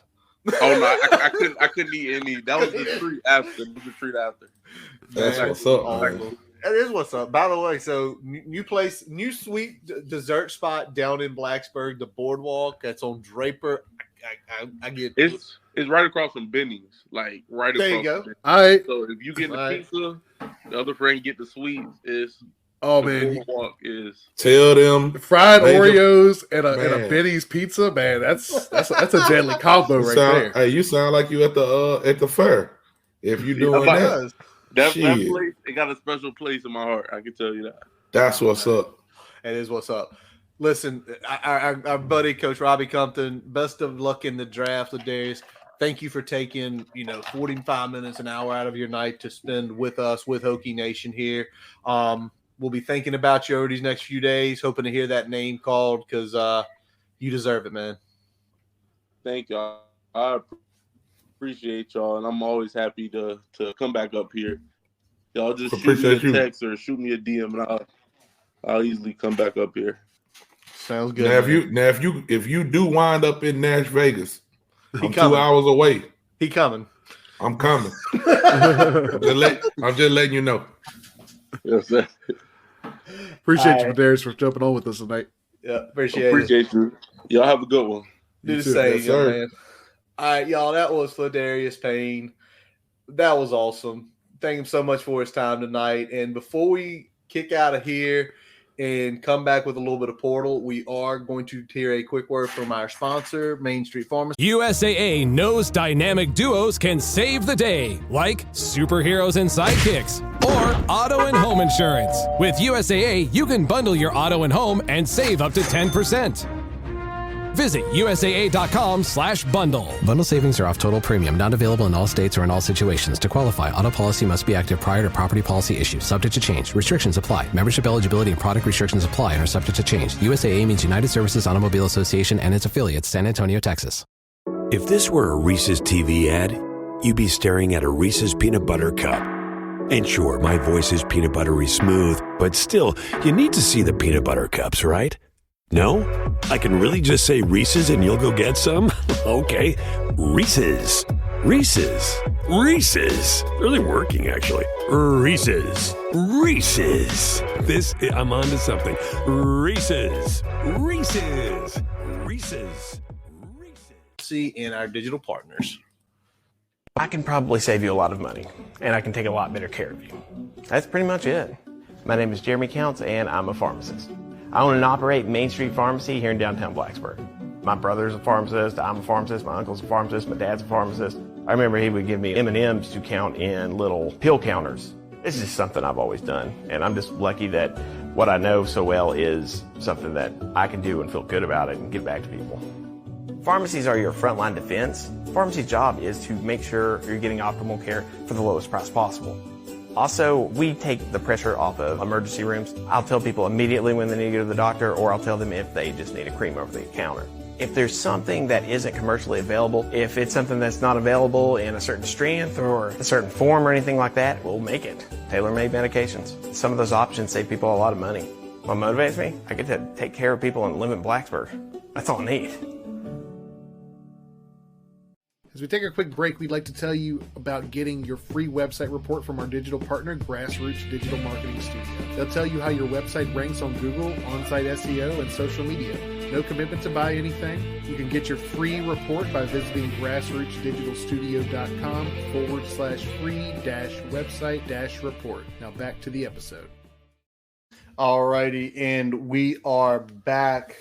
Speaker 6: Oh no, I couldn't eat any. That was the treat after. That was the treat after.
Speaker 5: That's
Speaker 3: Man,
Speaker 5: what's up,
Speaker 3: oh,
Speaker 5: man.
Speaker 3: That is what's up. By the way, so new sweet dessert spot down in Blacksburg, the boardwalk that's on Draper. I get
Speaker 6: It's right across from Benny's, like right
Speaker 3: There you
Speaker 6: across.
Speaker 3: go.
Speaker 6: from Benny's.
Speaker 4: All right.
Speaker 6: So if you get the
Speaker 3: Right.
Speaker 6: pizza, the other friend get the sweets. Is
Speaker 4: Oh
Speaker 6: the
Speaker 4: man,
Speaker 6: boardwalk is.
Speaker 5: Tell them
Speaker 4: fried
Speaker 5: Major-
Speaker 4: Oreos and a
Speaker 5: Man.
Speaker 4: Benny's pizza, man. That's a deadly combo right there.
Speaker 5: Hey, you sound like you at the fair. If you doing
Speaker 6: Yeah,
Speaker 5: that,
Speaker 6: That
Speaker 5: Shit.
Speaker 6: place, it got a special place in my heart. I can tell you that.
Speaker 5: that's what's up.
Speaker 3: That is what's up. Listen, our buddy Coach Robbie Compton, best of luck in the draft with Darius. Thank you for taking 45 minutes, an hour out of your night to spend with us, with Hokie Nation here. We'll be thinking about you over these next few days, hoping to hear that name called because you deserve it, man.
Speaker 6: Thank y'all. I appreciate y'all, and I'm always happy to come back up here. Y'all just shoot
Speaker 5: Appreciate
Speaker 6: me
Speaker 5: you.
Speaker 6: a text or shoot me a DM, and I'll easily come back up here.
Speaker 3: Sounds good.
Speaker 5: Now, if you do wind up in Nash Vegas,
Speaker 3: He
Speaker 5: I'm 2
Speaker 3: coming.
Speaker 5: hours away.
Speaker 3: He coming.
Speaker 5: I'm coming. I'm just letting you know.
Speaker 6: Yes, sir.
Speaker 4: Appreciate
Speaker 3: All
Speaker 4: you,
Speaker 3: right.
Speaker 4: Darius, for jumping on with us tonight.
Speaker 3: Yeah, appreciate it.
Speaker 6: Appreciate you. Y'all have a good one.
Speaker 3: Do
Speaker 4: You
Speaker 3: the
Speaker 4: too.
Speaker 3: same,
Speaker 5: Yes,
Speaker 3: young
Speaker 5: sir.
Speaker 3: man. All right, y'all. That was Pheldarius Payne. That was awesome. Thank him so much for his time tonight. And before we kick out of here and come back with a little bit of Portal, we are going to hear a quick word from our sponsor, Main Street Pharmacy.
Speaker 7: USAA knows dynamic duos can save the day, like superheroes and sidekicks, or auto and home insurance. With USAA, you can bundle your auto and home and save up to 10%. Visit USAA.com/bundle.
Speaker 8: Bundle savings are off total premium, not available in all states or in all situations. To qualify, auto policy must be active prior to property policy issue, subject to change. Restrictions apply. Membership eligibility and product restrictions apply and are subject to change. USAA means United Services Automobile Association and its affiliates, San Antonio, Texas.
Speaker 9: If this were a Reese's TV ad, you'd be staring at a Reese's peanut butter cup. And sure, my voice is peanut buttery smooth, but still, you need to see the peanut butter cups, right? No? I can really just say Reese's and you'll go get some? Okay. Reese's. Reese's. Reese's. Really working, actually. Reese's. Reese's. I'm on to something. Reese's. Reese's. Reese's. Reese's.
Speaker 3: And our digital partners.
Speaker 10: I can probably save you a lot of money, and I can take a lot better care of you. That's pretty much it. My name is Jeremy Counts, and I'm a pharmacist. I own and operate Main Street Pharmacy here in downtown Blacksburg. My brother's a pharmacist, I'm a pharmacist, my uncle's a pharmacist, my dad's a pharmacist. I remember he would give me M&Ms to count in little pill counters. This is something I've always done, and I'm just lucky that what I know so well is something that I can do and feel good about it and give back to people. Pharmacies are your frontline defense. Pharmacy's job is to make sure you're getting optimal care for the lowest price possible. Also, we take the pressure off of emergency rooms. I'll tell people immediately when they need to go to the doctor, or I'll tell them if they just need a cream over the counter. If there's something that isn't commercially available, if it's something that's not available in a certain strength or a certain form or anything like that, we'll make it. Tailor-made medications. Some of those options save people a lot of money. What motivates me? I get to take care of people and live in Blacksburg. That's all I need.
Speaker 4: As we take a quick break, we'd like to tell you about getting your free website report from our digital partner, Grassroots Digital Marketing Studio. They'll tell you how your website ranks on Google, on-site SEO, and social media. No commitment to buy anything. You can get your free report by visiting grassrootsdigitalstudio.com/free-website-report. Now back to the episode.
Speaker 3: Alrighty, and we are back.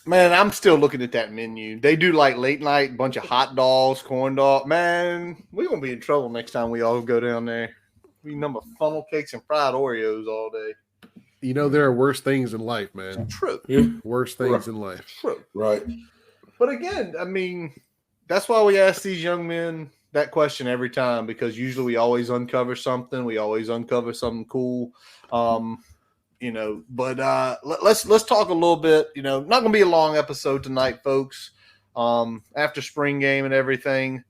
Speaker 3: Man, I'm still looking at that menu. They do like late night, bunch of hot dogs, corn dog. Man, we're going to be in trouble next time we all go down there. We number funnel cakes and fried Oreos all day.
Speaker 4: You know, there are worse things in life, man.
Speaker 3: True.
Speaker 4: Worse things in life.
Speaker 3: True.
Speaker 5: Right.
Speaker 3: But again, I mean, that's why we ask these young men that question every time, because usually we always uncover something. We always uncover something cool. But let's talk a little bit. Not going to be a long episode tonight, folks. After spring game and everything,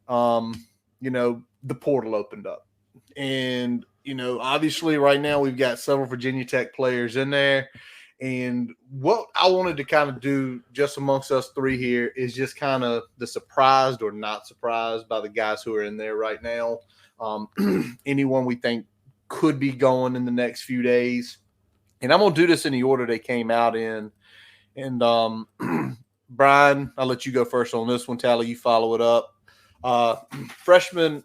Speaker 3: the portal opened up, and obviously right now we've got several Virginia Tech players in there. And what I wanted to kind of do just amongst us three here is just kind of the surprised or not surprised by the guys who are in there right now. Anyone we think could be going in the next few days. And I'm going to do this in the order they came out in. And Brian, I'll let you go first on this one. Tally, you follow it up. Freshman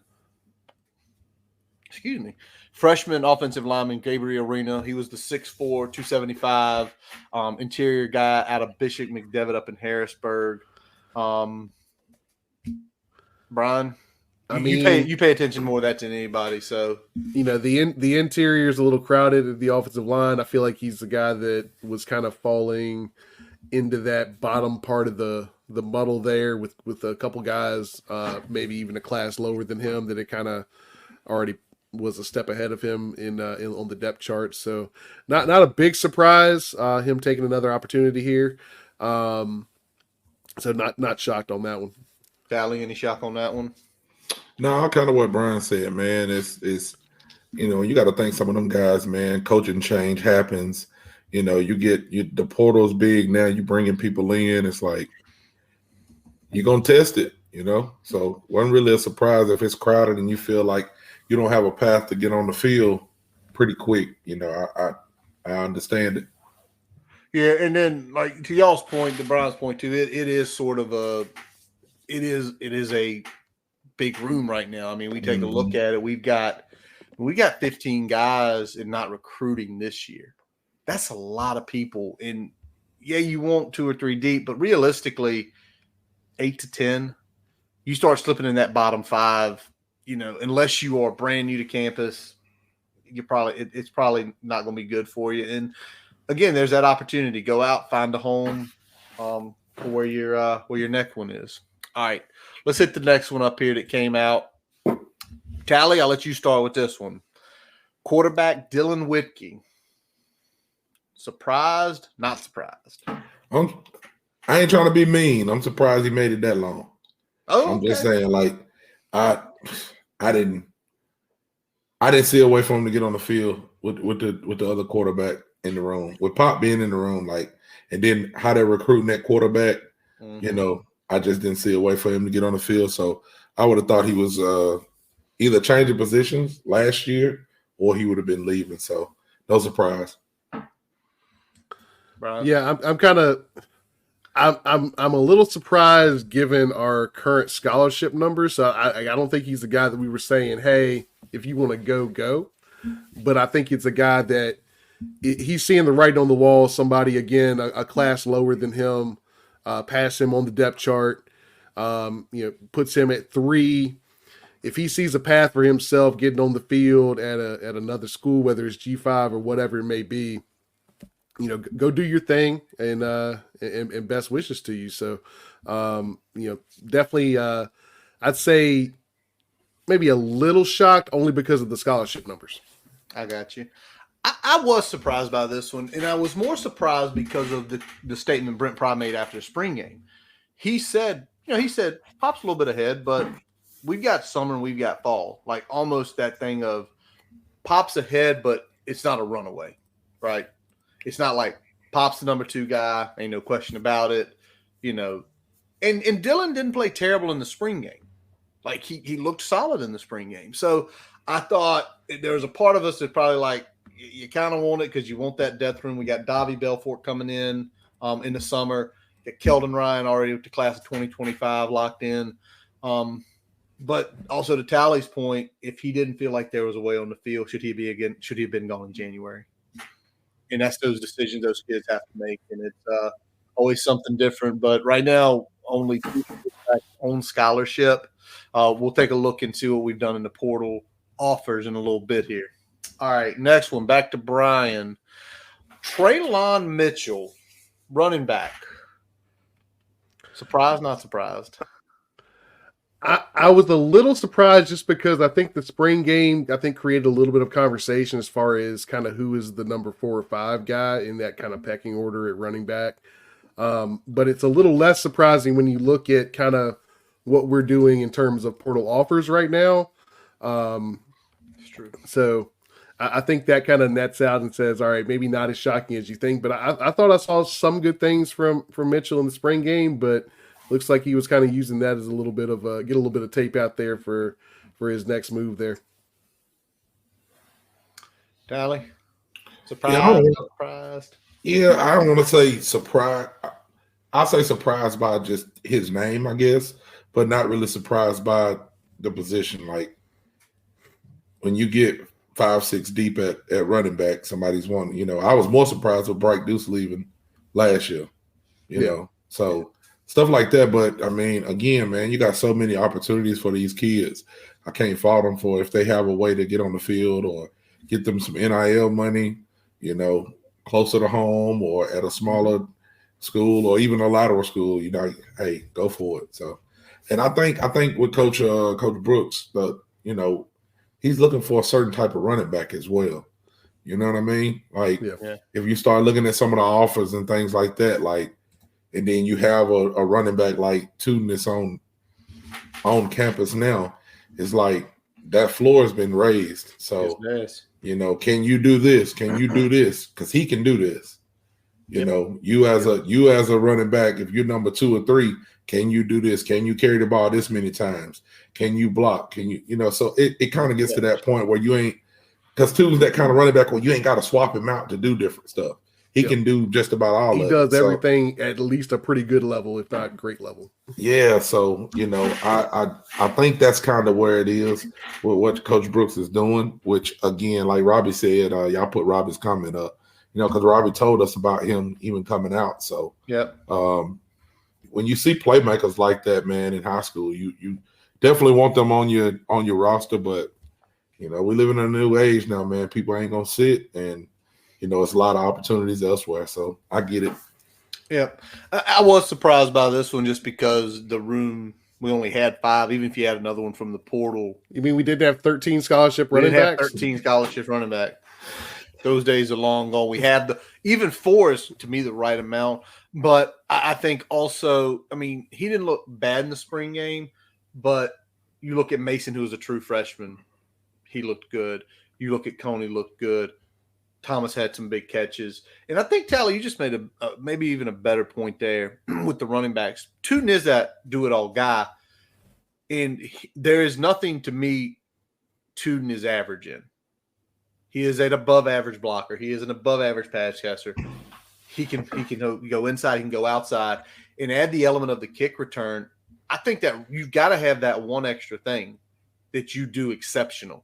Speaker 3: offensive lineman Gabriel Arena. He was the 6'4", 275 interior guy out of Bishop McDevitt up in Harrisburg. Brian? I mean, you pay attention more to that than anybody. So
Speaker 4: the interior is a little crowded at the offensive line. I feel like he's the guy that was kind of falling into that bottom part of the muddle there with a couple guys, maybe even a class lower than him, that it kind of already was a step ahead of him on the depth chart. So not a big surprise, him taking another opportunity here. So not shocked on that one.
Speaker 3: Tally, any shock on that one?
Speaker 5: No, kind of what Brian said, man. It's you got to thank some of them guys, man. Coaching change happens. The portal's big now. You bringing people in. It's like you're gonna test it. So wasn't really a surprise if it's crowded and you feel like you don't have a path to get on the field pretty quick. I understand it.
Speaker 3: Yeah, and then like to y'all's point, to Brian's point too, it is sort of it is a big room right now. I mean, we take a look at it. We got 15 guys and not recruiting this year. That's a lot of people. And yeah, you want 2 or 3 deep, but realistically, 8 to 10, you start slipping in that bottom 5, unless you are brand new to campus, it's probably not going to be good for you. And again, there's that opportunity. Go out, find a home for where your next one is. All right, let's hit the next one up here that came out. Tally, I'll let you start with this one. Quarterback Dylan Whitkey. Surprised, not surprised.
Speaker 5: I ain't trying to be mean. I'm surprised he made it that long.
Speaker 3: Oh,
Speaker 5: I'm just saying, like, I didn't see a way for him to get on the field with the other quarterback in the room, with Pop being in the room, like, and then how they're recruiting that quarterback. I just didn't see a way for him to get on the field. So I would have thought he was either changing positions last year or he would have been leaving. So no surprise.
Speaker 3: Brian?
Speaker 4: Yeah, I'm a little surprised given our current scholarship numbers. So I don't think he's the guy that we were saying, hey, if you want to go. But I think it's a guy that he's seeing the writing on the wall. Somebody, again, a class lower than him, pass him on the depth chart, puts him at 3. If he sees a path for himself getting on the field at another school, whether it's G5 or whatever it may be, go do your thing, and best wishes to you. So, definitely, I'd say maybe a little shocked only because of the scholarship numbers.
Speaker 3: I got you. I was surprised by this one, and I was more surprised because of the statement Brent Pry made after the spring game. He said, Pop's a little bit ahead, but we've got summer and we've got fall. Like almost that thing of Pop's ahead, but it's not a runaway, right? It's not like Pop's the number 2 guy, ain't no question about it, And Dylan didn't play terrible in the spring game. Like he looked solid in the spring game. So I thought there was a part of us that probably like you kind of want it because you want that depth room. We got Davie Belfort coming in the summer. Got Keldon Ryan already with the class of 2025 locked in. But also to Tally's point, if he didn't feel like there was a way on the field, should he have been gone in January? And that's those decisions those kids have to make, and it's always something different. But right now, only 2 on scholarship. We'll take a look and see what we've done in the portal offers in a little bit here. All right, next one, back to Brian. Traylon Mitchell, running back. Surprised, not surprised?
Speaker 4: I was a little surprised just because I think the spring game, created a little bit of conversation as far as kind of who is the number 4 or 5 guy in that kind of pecking order at running back. But it's a little less surprising when you look at kind of what we're doing in terms of portal offers right now.
Speaker 3: It's true.
Speaker 4: So I think that kind of nets out and says, all right, maybe not as shocking as you think. But I thought I saw some good things from Mitchell in the spring game, but looks like he was kind of using that as a little bit of get a little bit of tape out there for his next move there.
Speaker 3: Tally, surprised.
Speaker 5: Yeah, I don't want to say surprised. I'll say surprised by just his name, I guess, but not really surprised by the position. Like when you get 5-6 deep at running back, somebody's one. I was more surprised with Bright Deuce leaving last year. So stuff like that. But I mean, again, man, you got so many opportunities for these kids. I can't fault them for if they have a way to get on the field or get them some NIL money, closer to home or at a smaller school or even a lateral school. Hey, go for it. So, and I think with Coach Brooks, he's looking for a certain type of running back as well. You know what I mean? Like if you start looking at some of the offers and things like that, like, and then you have a running back like Tootin that's on campus now, it's like that floor has been raised. So, can you do this? Can you do this? Because he can do this. You as a running back, if you're number 2 or 3, can you do this? Can you carry the ball this many times? Can you block? Can you, so it kind of gets to that point where you ain't, because Tootin's that kind of running back where you ain't got to swap him out to do different stuff. he can do just about all of it.
Speaker 4: He does everything at least a pretty good level, if not great level.
Speaker 5: Yeah, so I think that's kind of where it is with what Coach Brooks is doing. Which again, like Robbie said, y'all put Robbie's comment up, because Robbie told us about him even coming out. So when you see playmakers like that, man, in high school, you definitely want them on your roster. But we live in a new age now, man. People ain't gonna sit, and it's a lot of opportunities elsewhere. So I get it.
Speaker 3: Yeah, I was surprised by this one just because the room, we only had 5. Even if you had another one from the portal.
Speaker 4: You mean we did have 13 scholarship running backs?
Speaker 3: 13 scholarship running back. Those days are long gone. We had even 4 is to me the right amount. But I think also, he didn't look bad in the spring game, but you look at Mason, who was a true freshman, he looked good. You look at Coney, looked good. Thomas had some big catches. And I think, Tally, you just made maybe even a better point there with the running backs. Tootin is that do-it-all guy, and there is nothing to me Tootin is average in. He is an above-average blocker. He is an above-average pass catcher. He can go inside, he can go outside, and add the element of the kick return. I think that you've got to have that one extra thing that you do exceptional.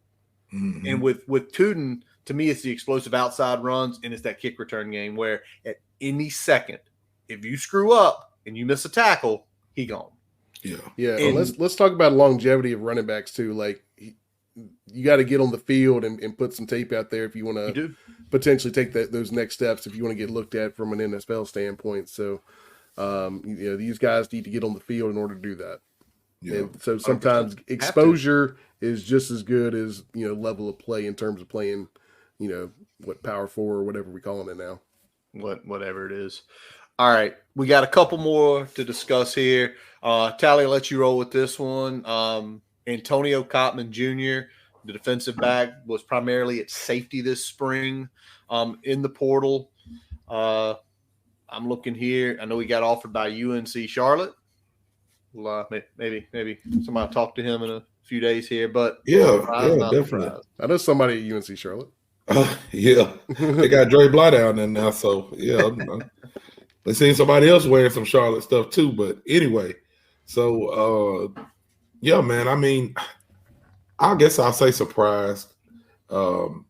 Speaker 3: Mm-hmm. And with Tootin, to me, it's the explosive outside runs, and it's that kick return game where at any second, if you screw up and you miss a tackle, he gone.
Speaker 4: Yeah. And let's talk about longevity of running backs too. Like you got to get on the field and put some tape out there if you want to potentially take those next steps. If you want to get looked at from an NFL standpoint, so these guys need to get on the field in order to do that. Yeah. And so sometimes exposure is just as good as level of play in terms of playing. What Power 4 or whatever we calling it now.
Speaker 3: Whatever it is. All right. We got a couple more to discuss here. Tally, I'll let you roll with this one. Antonio Cotman Jr., the defensive back, was primarily at safety this spring in the portal. I'm looking here. I know he got offered by UNC Charlotte. Well, maybe somebody talk to him in a few days here, but
Speaker 5: definitely.
Speaker 4: I know somebody at UNC Charlotte.
Speaker 5: They got Dre Bly down there now, so they seen somebody else wearing some Charlotte stuff too. But anyway, so man, I guess I'll say surprised. Now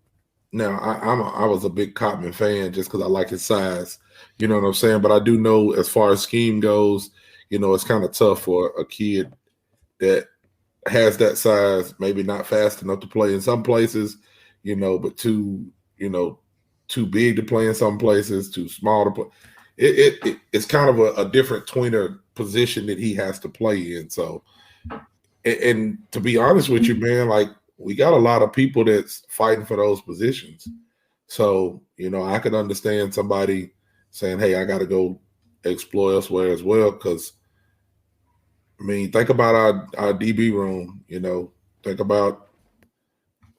Speaker 5: I was a big Cotman fan just because I like his size, you know what I'm saying. But I do know as far as scheme goes, it's kind of tough for a kid that has that size, maybe not fast enough to play in some places. But too big to play in some places, too small to play. It's kind of a different tweener position that he has to play in. So, and to be honest with you, man, like we got a lot of people that's fighting for those positions. So, I could understand somebody saying, "Hey, I got to go explore elsewhere as well." Because, think about our DB room. Think about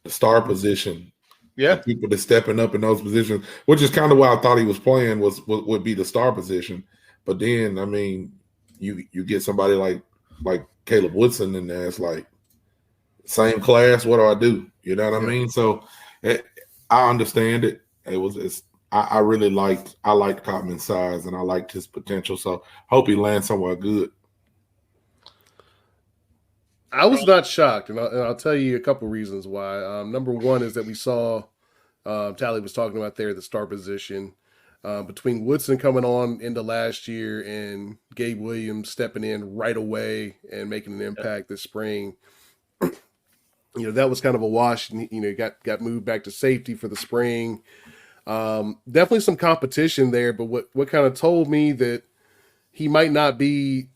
Speaker 5: the star position.
Speaker 3: Yeah.
Speaker 5: People that's stepping up in those positions, which is kind of why I thought he was playing would be the star position. But then, you get somebody like Caleb Woodson in there. It's like same class. What do I do? You know what I mean? So I understand it. I really liked Cotman's size and I liked his potential. So hope he lands somewhere good.
Speaker 4: I was not shocked, and I'll tell you a couple reasons why. Number one is that we saw Tally was talking about there the star position between Woodson coming on into last year and Gabe Williams stepping in right away and making an impact this spring. That was kind of a wash. Got moved back to safety for the spring. Definitely some competition there, but what kind of told me that he might not be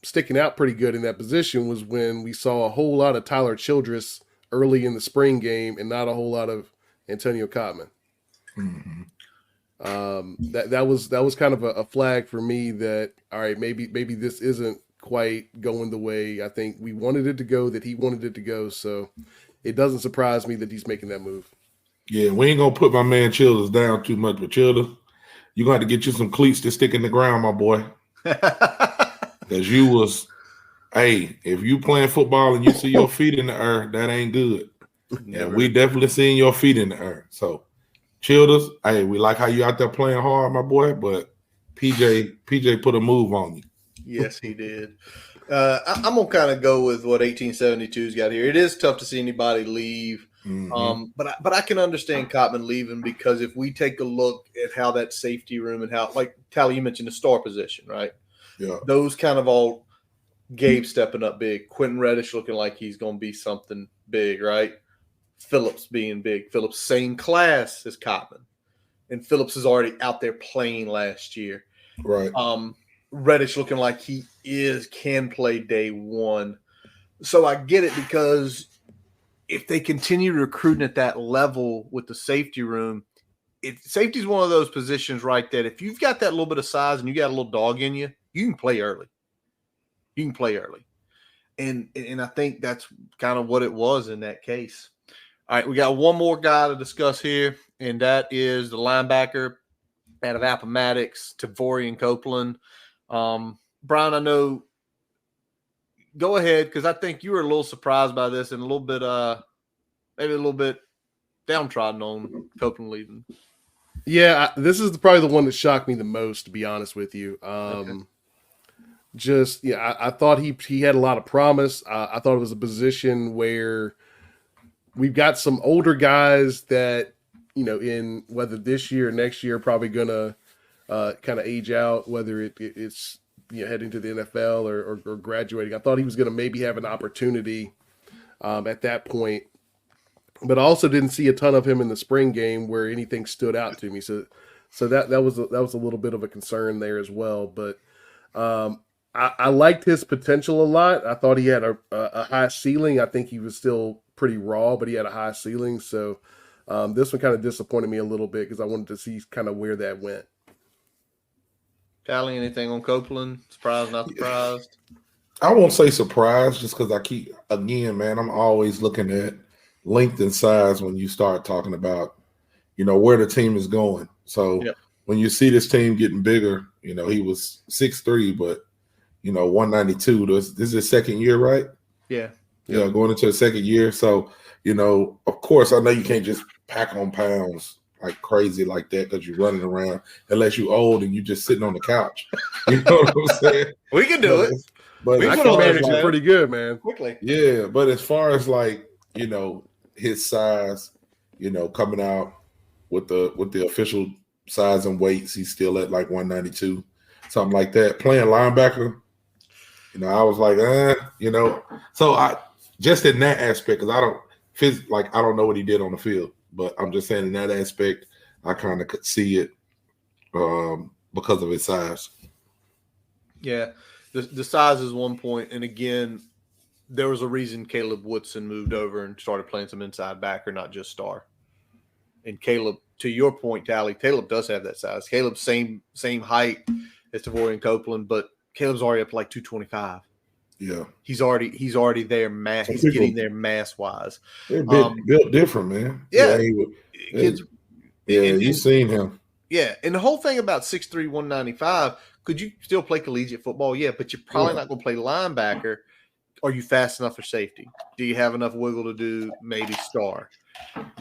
Speaker 4: sticking out pretty good in that position was when we saw a whole lot of Tyler Childress early in the spring game and not a whole lot of Antonio Cotman. Mm-hmm. That was kind of a flag for me that, all right, maybe this isn't quite going the way I think we wanted it to go, that he wanted it to go. So it doesn't surprise me that he's making that move.
Speaker 5: Yeah, we ain't gonna put my man Childress down too much, but Childress, you're gonna have to get you some cleats to stick in the ground, my boy. Because if you playing football and you see your feet in the air, that ain't good. And we definitely seen your feet in the air. So Childers, hey, we like how you out there playing hard, my boy, but PJ put a move on you.
Speaker 3: Yes, he did. I'm going to kind of go with what 1872's got here. It is tough to see anybody leave. But I can understand Cotman leaving, because if we take a look at how that safety room and how, like Tally, you mentioned the star position, right?
Speaker 5: Yeah.
Speaker 3: Those kind of all, Gabe stepping up big, Quentin Reddish looking like he's going to be something big, right? Phillips being big. Phillips same class as Cotman, and Phillips is already out there playing last year.
Speaker 5: Right.
Speaker 3: Reddish looking like he can play day one. So I get it, because if they continue recruiting at that level with the safety room, safety is one of those positions, right, that if you've got that little bit of size and you got a little dog in you, you can play early. And I think that's kind of what it was in that case. All right, we got one more guy to discuss here, and that is the linebacker out of Appomattox, Tavorian Copeland. Brian, I know, go ahead, because I think you were a little surprised by this and a little bit, maybe a little bit downtrodden on Copeland leaving.
Speaker 4: Yeah, this is probably the one that shocked me the most, to be honest with you. Okay. I thought he had a lot of promise. I thought it was a position where we've got some older guys that, in whether this year or next year, are probably going to kind of age out, whether it's heading to the NFL or graduating. I thought he was going to maybe have an opportunity at that point, but I also didn't see a ton of him in the spring game where anything stood out to me. So that was a little bit of a concern there as well. But I liked his potential a lot. I thought he had a high ceiling. I think he was still pretty raw, but he had a high ceiling. So this one kind of disappointed me a little bit, because I wanted to see kind of where that went.
Speaker 3: Callie, anything on Copeland? Surprised, not surprised?
Speaker 5: I won't say surprised, just because I'm always looking at length and size when you start talking about, where the team is going. So when you see this team getting bigger, he was 6'3", but 192. This is his second year, right?
Speaker 3: Yeah.
Speaker 5: Yeah, going into the second year. So, of course, I know you can't just pack on pounds like crazy like that, because you're running around, unless you're old and you're just sitting on the couch. You know what I'm saying?
Speaker 3: We can do it.
Speaker 5: But
Speaker 4: I can manage it pretty good, man.
Speaker 3: Quickly.
Speaker 5: Yeah, but as far as his size, coming out with the official size and weights, he's still at like 192, something like that. Playing linebacker, I was like, So I just in that aspect, because I don't know what he did on the field, but I'm just saying in that aspect, I kind of could see it because of his size.
Speaker 3: Yeah, the size is one point, and again, there was a reason Caleb Woodson moved over and started playing some inside backer, not just star. And Caleb, to your point, Tally, Caleb does have that size. Caleb's same height as Tavorian Copeland, but Caleb's already up to like 225.
Speaker 5: Yeah,
Speaker 3: he's already there. He's getting there mass wise.
Speaker 5: They're built different, man.
Speaker 3: Yeah,
Speaker 5: you've seen him.
Speaker 3: Yeah, and the whole thing about 6'3", 195, could you still play collegiate football? Yeah, but you're probably not going to play linebacker. Are you fast enough for safety? Do you have enough wiggle to do maybe star?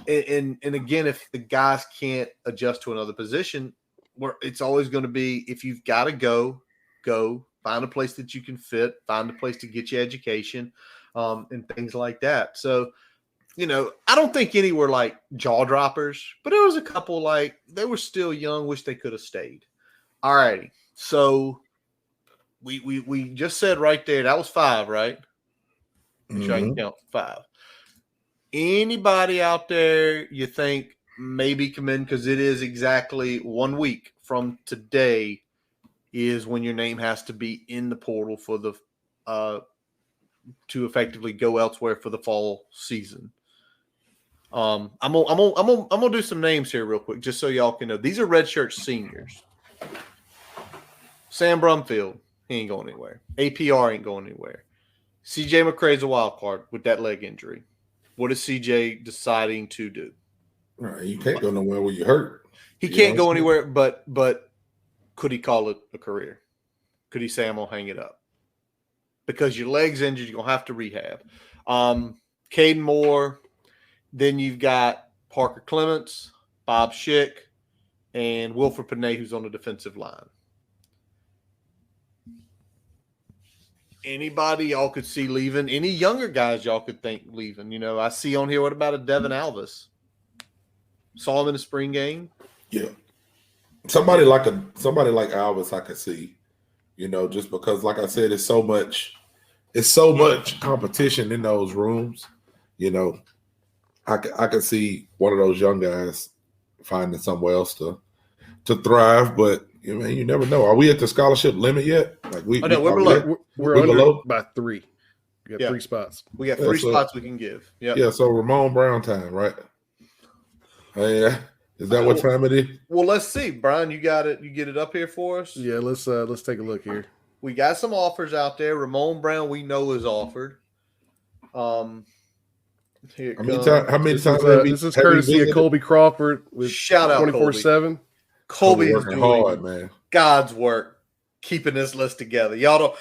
Speaker 3: And again, if the guys can't adjust to another position, where it's always going to be, if you've got to go. Find a place that you can fit, find a place to get you education, and things like that. So, I don't think any were like jaw droppers, but there was a couple like they were still young, wish they could have stayed. All righty. So we just said right there, that was 5, right? Make sure I can count 5. Anybody out there you think maybe come in, because it is exactly 1 week from today is when your name has to be in the portal for the to effectively go elsewhere for the fall season. I'm gonna do some names here real quick, just so y'all can know. These are redshirt seniors. Sam Brumfield, he ain't going anywhere. APR ain't going anywhere. CJ McCray's a wild card with that leg injury. What is CJ deciding to do?
Speaker 5: Right, you can't go nowhere where you're hurt.
Speaker 3: He can't go anywhere, but could he call it a career? Could he say, I'm going to hang it up? Because your leg's injured, you're going to have to rehab. Caden Moore, then you've got Parker Clements, Bob Schick, and Wilfred Panay, who's on the defensive line. Anybody y'all could see leaving? Any younger guys y'all could think leaving? You know, I see on here, what about a Devin Alvis? Saw him in the spring game.
Speaker 5: Yeah. Somebody like Alvis I could see, you know, just because, like I said, it's so much competition in those rooms. You know, I could see one of those young guys finding somewhere else to thrive, but you never know. Are we at the scholarship limit yet? Like we're below.
Speaker 4: We're under by 3. We got 3 spots.
Speaker 3: We got 3 spots we can give.
Speaker 5: Yeah. So Ramon Brown time, right? Yeah. Is that what time it is?
Speaker 3: Well, let's see. Brian, you got it. You get it up here for us?
Speaker 4: Yeah, let's take a look here.
Speaker 3: We got some offers out there. Ramon Brown, we know, is offered. Here
Speaker 5: how many times?
Speaker 4: This is courtesy of Colby Crawford with
Speaker 3: shout out
Speaker 4: 24/7.
Speaker 3: Colby is
Speaker 5: working
Speaker 3: doing
Speaker 5: hard, man.
Speaker 3: God's work keeping this list together. Y'all don't.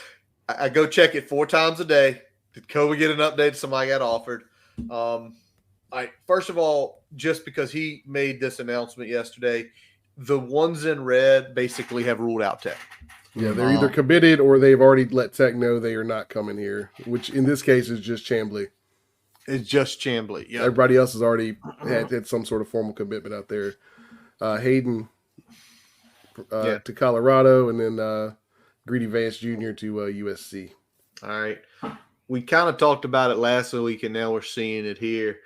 Speaker 3: I go check it 4 times a day. Did Colby get an update? Somebody got offered. First of all, just because he made this announcement yesterday, the ones in red basically have ruled out Tech.
Speaker 4: Yeah, they're either committed or they've already let Tech know they are not coming here, which in this case is just Chamblee.
Speaker 3: It's just Chamblee. Yeah,
Speaker 4: everybody else has already had some sort of formal commitment out there. Hayden to Colorado, and then Greedy Vance Jr. to USC.
Speaker 3: All right. We kind of talked about it last week, and now we're seeing it here.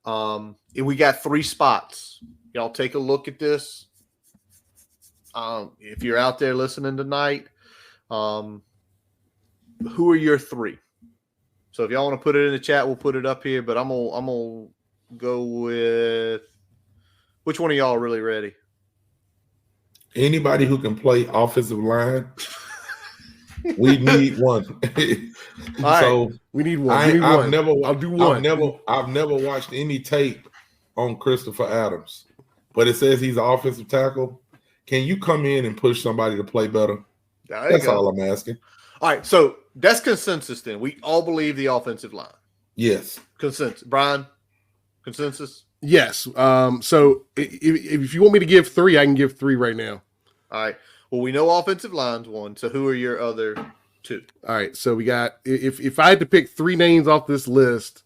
Speaker 3: And we got 3 spots. Y'all take a look at this. If you're out there listening tonight, who are your 3? So if y'all want to put it in the chat, we'll put it up here. But I'm gonna go with, which one of y'all are really ready?
Speaker 5: Anybody who can play offensive line. We need one. So
Speaker 4: we need one.
Speaker 5: I've never watched any tape on Christopher Adams, but it says he's an offensive tackle. Can you come in and push somebody to play better? That's all I'm asking.
Speaker 3: All right, so that's consensus then. We all believe the offensive line.
Speaker 5: Yes.
Speaker 3: Consensus. Brian, consensus?
Speaker 4: Yes. So if you want me to give 3, I can give 3 right now.
Speaker 3: All right. Well, we know offensive line's 1. So who are your other 2?
Speaker 4: All right. So we got, if I had to pick 3 names off this list,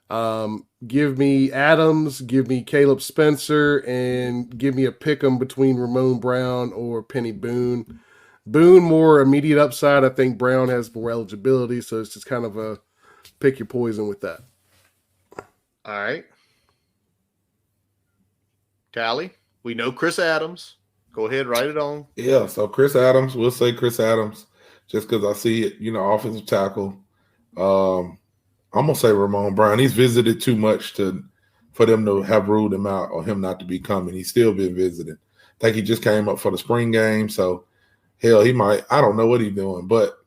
Speaker 4: give me Adams, give me Caleb Spencer, and give me a pick 'em between Ramon Brown or Penny Boone. Boone, more immediate upside. I think Brown has more eligibility, so it's just kind of a pick your poison with that.
Speaker 3: All right. Tally, we know Chris Adams. Go ahead, write it on.
Speaker 5: Yeah, so Chris Adams, we'll say Chris Adams just because I see it, offensive tackle. I'm going to say Ramon Brown. He's visited too much for them to have ruled him out or him not to be coming. He's still been visited. I think he just came up for the spring game, so hell, he might. I don't know what he's doing, but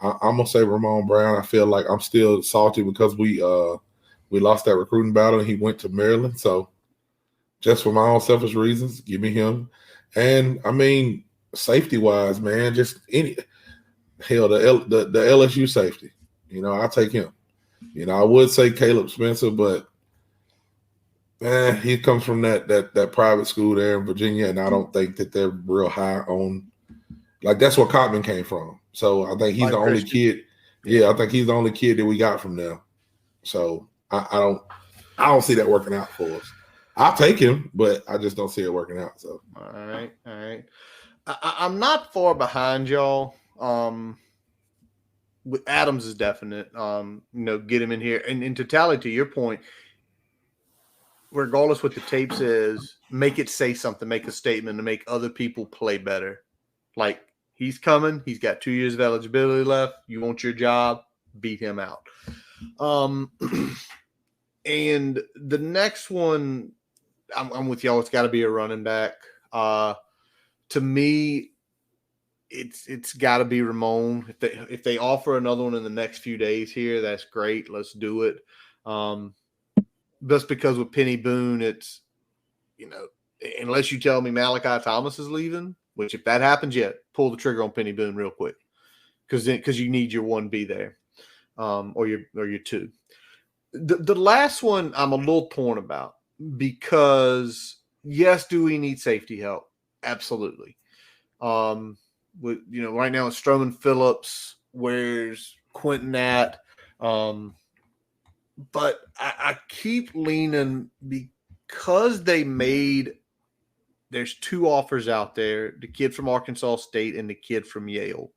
Speaker 5: I'm going to say Ramon Brown. I feel like I'm still salty because we lost that recruiting battle and he went to Maryland. So just for my own selfish reasons, give me him. And I mean, safety-wise, man, just the LSU safety. I'll take him. I would say Caleb Spencer, but he comes from that private school there in Virginia, and I don't think that they're real high on. Like that's where Cotman came from. So I think he's the only kid. Yeah, I think he's the only kid that we got from there. So I don't see that working out for us. I'll take him, but I just don't see it working out. So
Speaker 3: all right. I'm not far behind y'all. With Adams is definite. Get him in here. And in totality, to your point, regardless what the tape says, make it say something, make a statement to make other people play better. Like he's coming, he's got 2 years of eligibility left. You want your job, beat him out. And the next one, I'm with y'all. It's got to be a running back. To me, it's got to be Ramon. If they offer another one in the next few days here, that's great. Let's do it. Just because with Penny Boone, it's unless you tell me Malachi Thomas is leaving, which if that happens, pull the trigger on Penny Boone real quick because you need your 1B there, or your 2. The last one I'm a little torn about because yes, do we need safety help? Absolutely. Right now it's Stroman Phillips. Where's Quentin at? But I keep leaning because there's two offers out there, the kid from Arkansas State and the kid from Yale.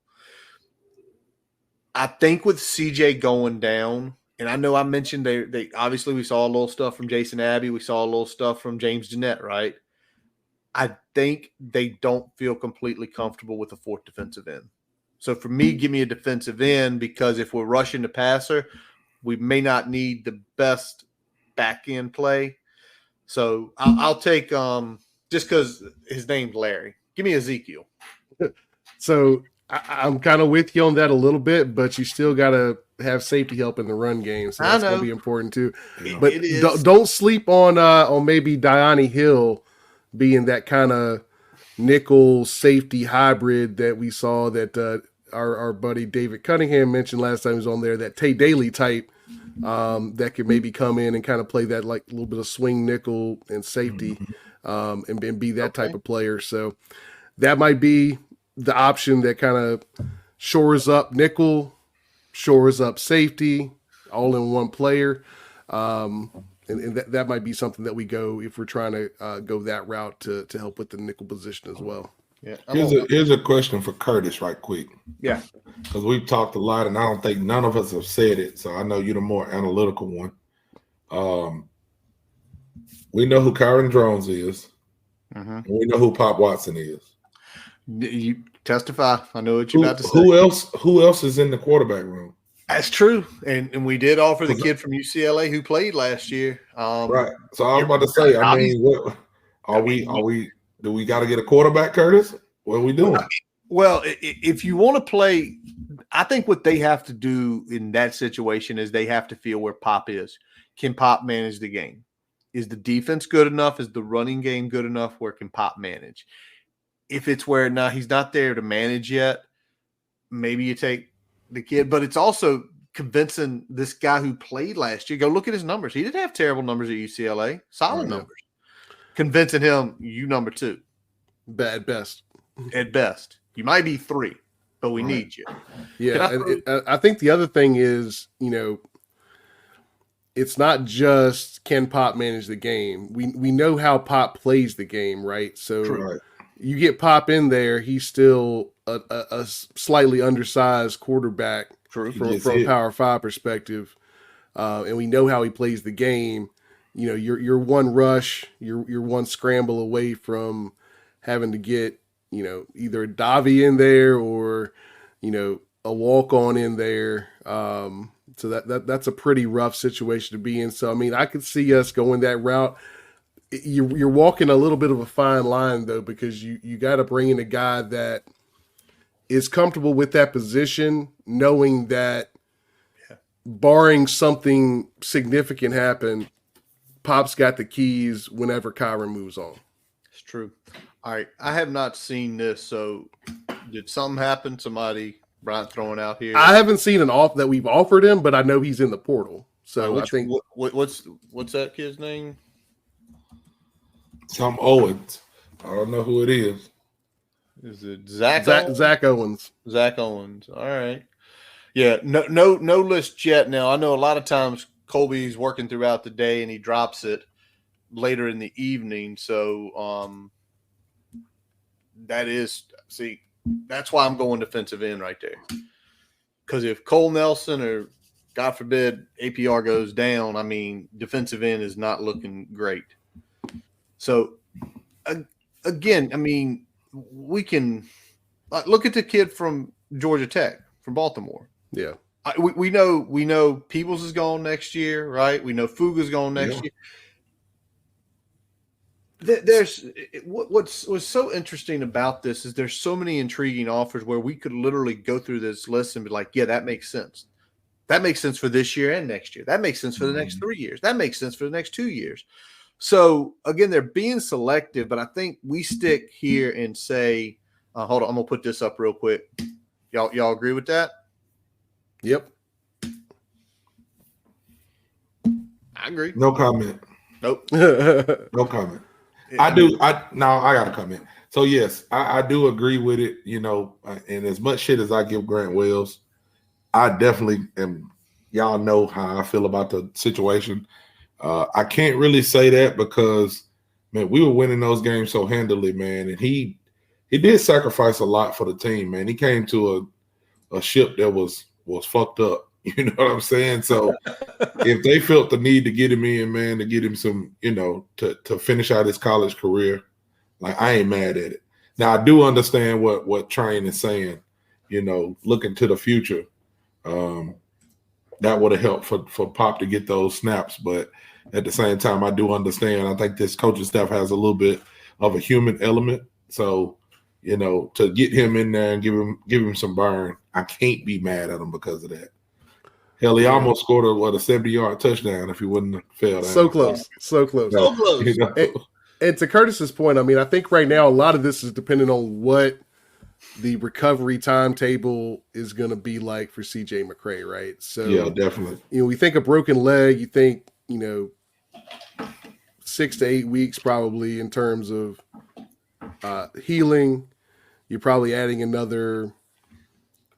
Speaker 3: I think with CJ going down, and I know I mentioned they obviously we saw a little stuff from Jason Abbey. We saw a little stuff from James Jeanette, right? I think they don't feel completely comfortable with a fourth defensive end. So for me, give me a defensive end, because if we're rushing the passer, we may not need the best back end play. So I'll take just because his name's Larry. Give me Ezekiel.
Speaker 4: So I'm kind of with you on that a little bit, but you still got to have safety help in the run game. So that's going to be important too. But don't sleep on maybe Diani Hill being that kind of nickel safety hybrid that we saw that our buddy David Cunningham mentioned last time he was on there, that Tay Daly type that could maybe come in and kind of play that like a little bit of swing nickel and safety and be that type of player. So that might be the option that kind of shores up nickel, shores up safety, all in one player. And that might be something that we go if we're trying to go that route to help with the nickel position as well.
Speaker 3: Yeah.
Speaker 5: Here's a question for Curtis right quick.
Speaker 3: Yeah.
Speaker 5: Because we've talked a lot, and I don't think none of us have said it, so I know you're the more analytical one. We know who Kyron Drones is. And we know who Pop Watson is.
Speaker 3: You testify. I know what you're about to say.
Speaker 5: Who else is in the quarterback room?
Speaker 3: That's true. And we did offer the kid from UCLA who played last year.
Speaker 5: Right. So I was about to say, I mean, what do we got to get a quarterback, Curtis? What are we doing?
Speaker 3: Well, if you want to play, I think what they have to do in that situation is they have to feel where Pop is. Can Pop manage the game? Is the defense good enough? Is the running game good enough? Where can Pop manage? If it's where now he's not there to manage yet, maybe you take the kid. But it's also convincing this guy who played last year. Go look at his numbers. He didn't have terrible numbers at UCLA. Solid numbers. Convincing him, you number two.
Speaker 4: At best.
Speaker 3: At best. You might be three, but we need you.
Speaker 4: Yeah, I think the other thing is, it's not just can Pop manage the game. We know how Pop plays the game, right? So you get Pop in there, he's still a slightly undersized quarterback from a Power 5 perspective, and we know how he plays the game. You're one rush, you're one scramble away from having to get either a Davi in there or a walk-on in there. So that's a pretty rough situation to be in. So I mean, I could see us going that route. You're walking a little bit of a fine line though, because you got to bring in a guy that is comfortable with that position, knowing that barring something significant happen, Pop's got the keys whenever Kyron moves on.
Speaker 3: It's true. All right. I have not seen this. So did something happen? Bryant throwing out here?
Speaker 4: I haven't seen an offer that we've offered him, but I know he's in the portal. So I think
Speaker 3: what's that kid's name?
Speaker 5: Some Owens. I don't know who it is.
Speaker 3: Is it Zach
Speaker 4: Owens?
Speaker 3: Zach Owens. All right. Yeah. No list yet. Now I know a lot of times Colby's working throughout the day and he drops it later in the evening. So that's why I'm going defensive end right there. Because if Cole Nelson or God forbid APR goes down, I mean, defensive end is not looking great. So again, I mean, we can look at the kid from Georgia Tech, from Baltimore.
Speaker 4: Yeah.
Speaker 3: We know Peebles is gone next year, right? We know Fuga's gone next year. There's what's so interesting about this is there's so many intriguing offers where we could literally go through this list and be like, yeah, that makes sense. That makes sense for this year and next year. That makes sense for the next 3 years. That makes sense for the next 2 years. So again, they're being selective, but I think we stick here and say, hold on, I'm gonna put this up real quick. Y'all agree with that?
Speaker 4: Yep.
Speaker 3: I agree.
Speaker 5: No comment.
Speaker 3: Nope.
Speaker 5: No comment. I do. I gotta come in. So yes, I do agree with it. And as much shit as I give Grant Wells, I definitely am. Y'all know how I feel about the situation. I can't really say that because, man, we were winning those games so handily, man, and he did sacrifice a lot for the team, man. He came to a ship that was fucked up. You know what I'm saying? So if they felt the need to get him in, man, to get him some, to finish out his college career, like, I ain't mad at it. Now, I do understand what Train is saying, looking to the future. That would have helped for Pop to get those snaps. But at the same time, I do understand. I think this coaching staff has a little bit of a human element. So, to get him in there and give him some burn, I can't be mad at him because of that. Hell, he almost scored a 70-yard touchdown if he wouldn't have failed.
Speaker 4: So close. And to Curtis's point, I mean, I think right now a lot of this is dependent on what the recovery timetable is going to be like for CJ McCray, right? So
Speaker 5: yeah, definitely.
Speaker 4: We think a broken leg, you think, 6 to 8 weeks probably in terms of healing. You're probably adding another,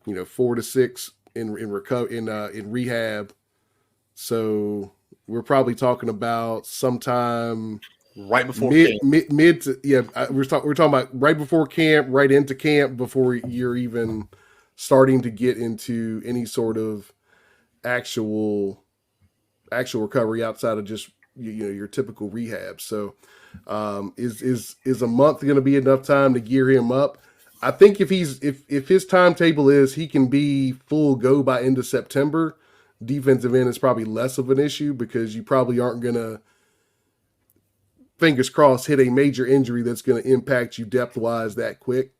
Speaker 4: 4 to 6 in rehab. So we're probably talking about sometime
Speaker 3: right before
Speaker 4: mid to, we're talking about right before camp, right into camp, before you're even starting to get into any sort of actual recovery outside of just your typical rehab. So is a month going to be enough time to gear him up? I think if his timetable is he can be full go by end of September, defensive end is probably less of an issue because you probably aren't going to, fingers crossed, hit a major injury that's going to impact you depth-wise that quick.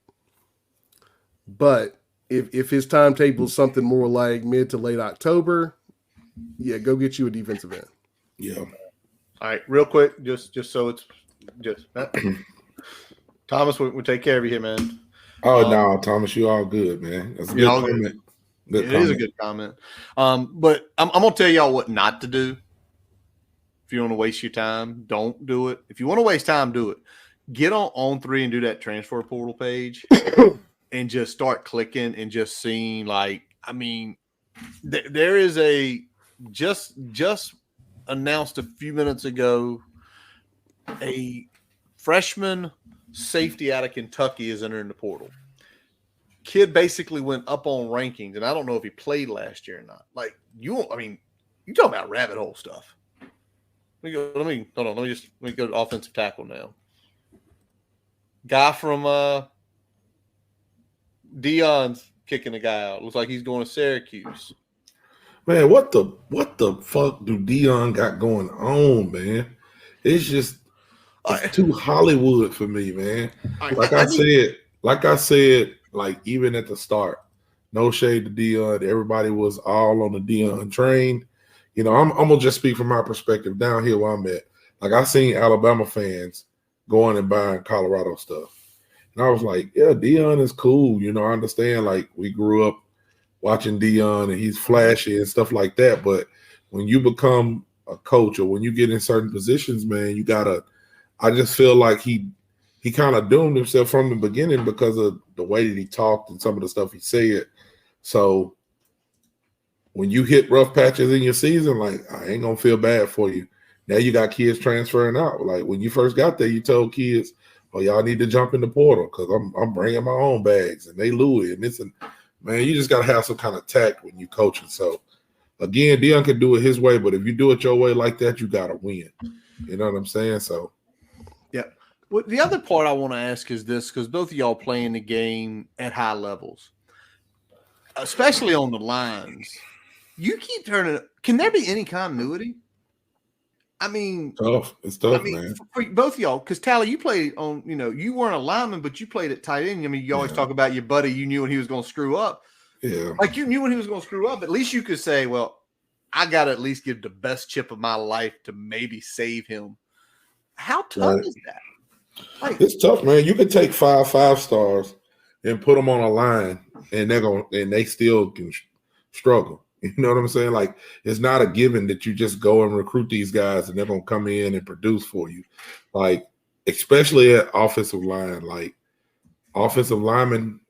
Speaker 4: But if his timetable is something more like mid to late October, go get you a defensive end.
Speaker 5: Yeah.
Speaker 3: All right, real quick, just so it's just Thomas, we'll take care of you here, man.
Speaker 5: Oh no, Thomas, you all good, man. That's a good comment.
Speaker 3: It is a good comment. But I'm gonna tell y'all what not to do. If you want to waste your time, don't do it. If you want to waste time, do it. Get on 3 and do that transfer portal page and just start clicking and just seeing, like, I mean, there is a just announced a few minutes ago, a freshman safety out of Kentucky is entering the portal. Kid basically went up on rankings, and I don't know if he played last year or not. Like, you're talking about rabbit hole stuff. Let me go to offensive tackle now. Guy from Dion's kicking the guy out. Looks like he's going to Syracuse.
Speaker 5: Man, what the fuck do Dion got going on, man? It's just too Hollywood for me, man. Like I said, like even at the start, no shade to Dion. Everybody was all on the Dion train. I'm gonna just speak from my perspective down here where I'm at. Like, I seen Alabama fans going and buying Colorado stuff, and I was like, yeah, Dion is cool. I understand. Like, we grew up watching Dion and he's flashy and stuff like that. But when you become a coach or when you get in certain positions, man, I just feel like he kind of doomed himself from the beginning because of the way that he talked and some of the stuff he said. So when you hit rough patches in your season, like, I ain't gonna feel bad for you. Now you got kids transferring out. Like, when you first got there, you told kids, "Oh, y'all need to jump in the portal because I'm bringing my own bags," and they Louis and this, and man, you just gotta have some kind of tact when you coaching. So again, Dion can do it his way, but if you do it your way like that, you gotta win. You know what I'm saying? So
Speaker 3: yeah. Well, the other part I want to ask is this, because both of y'all playing the game at high levels, especially on the lines. You keep turning. Can there be any continuity? I mean,
Speaker 5: it's tough, man.
Speaker 3: For both of y'all, because Tally, you played on. You weren't a lineman, but you played at tight end. I mean, you always talk about your buddy. You knew when he was going to screw up.
Speaker 5: Yeah,
Speaker 3: like you knew when he was going to screw up. At least you could say, "Well, I got to at least give the best chip of my life to maybe save him." How tough is that? Like,
Speaker 5: it's tough, man. You can take 5 stars and put them on a line, and they still can struggle. You know what I'm saying? Like, it's not a given that you just go and recruit these guys and they're going to come in and produce for you. Like, especially at offensive line. Like offensive linemen,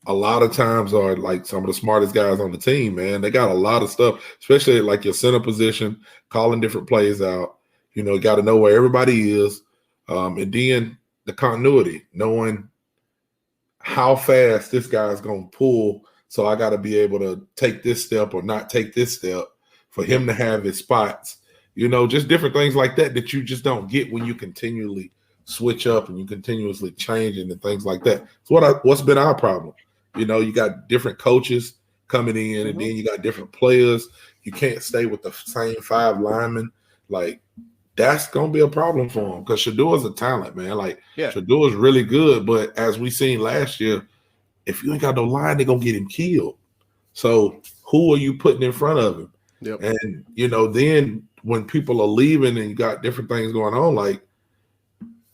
Speaker 5: a lot of times are like some of the smartest guys on the team, man. They got a lot of stuff, especially like your center position, calling different plays out. You got to know where everybody is. And then the continuity, knowing how fast this guy's going to pull. So I got to be able to take this step or not take this step for him to have his spots. Just different things like that you just don't get when you continually switch up and you continuously changing and things like that. So what's been our problem? You got different coaches coming in, and then you got different players. You can't stay with the same 5 linemen. Like, that's going to be a problem for him because Shadour's a talent, man. Like, Shadour's really good, but as we seen last year, if you ain't got no line, they're going to get him killed. So who are you putting in front of him?
Speaker 4: Yep.
Speaker 5: And, then when people are leaving and you got different things going on,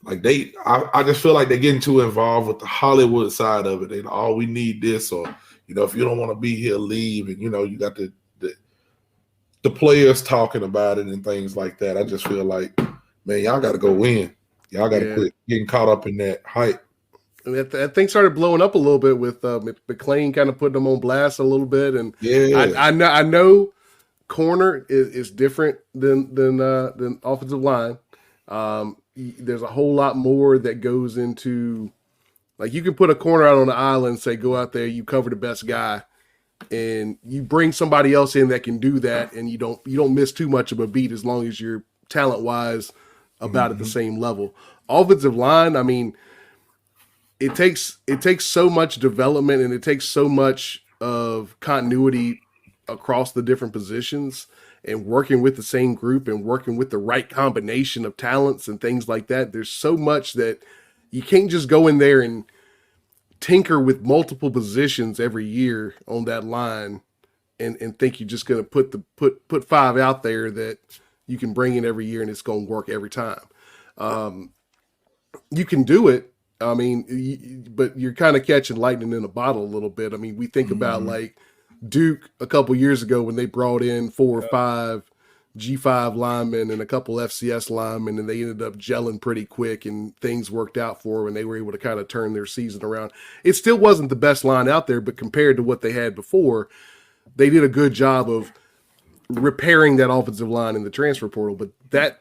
Speaker 5: I just feel like they're getting too involved with the Hollywood side of it. We need this, or if you don't want to be here, leave. And you got the players talking about it and things like that. I just feel like, man, y'all got to go win. Y'all got to quit getting caught up in that hype.
Speaker 4: And that thing started blowing up a little bit with McClain kind of putting them on blast a little bit. And I know corner is different than offensive line. There's a whole lot more that goes into, like, you can put a corner out on the island and say, go out there, you cover the best guy, and you bring somebody else in that can do that, and you don't miss too much of a beat as long as you're talent wise about at the same level. Offensive line, I mean, it takes so much development and it takes so much of continuity across the different positions, and working with the same group and working with the right combination of talents and things like that. There's so much that you can't just go in there and tinker with multiple positions every year on that line and think you're just going to put 5 out there that you can bring in every year and it's going to work every time. You can do it. I mean, but you're kind of catching lightning in a bottle a little bit. I mean, we think about like Duke a couple years ago when they brought in 4 or 5 G5 linemen and a couple FCS linemen, and they ended up gelling pretty quick and things worked out for them and they were able to kind of turn their season around. It still wasn't the best line out there, but compared to what they had before, they did a good job of repairing that offensive line in the transfer portal. But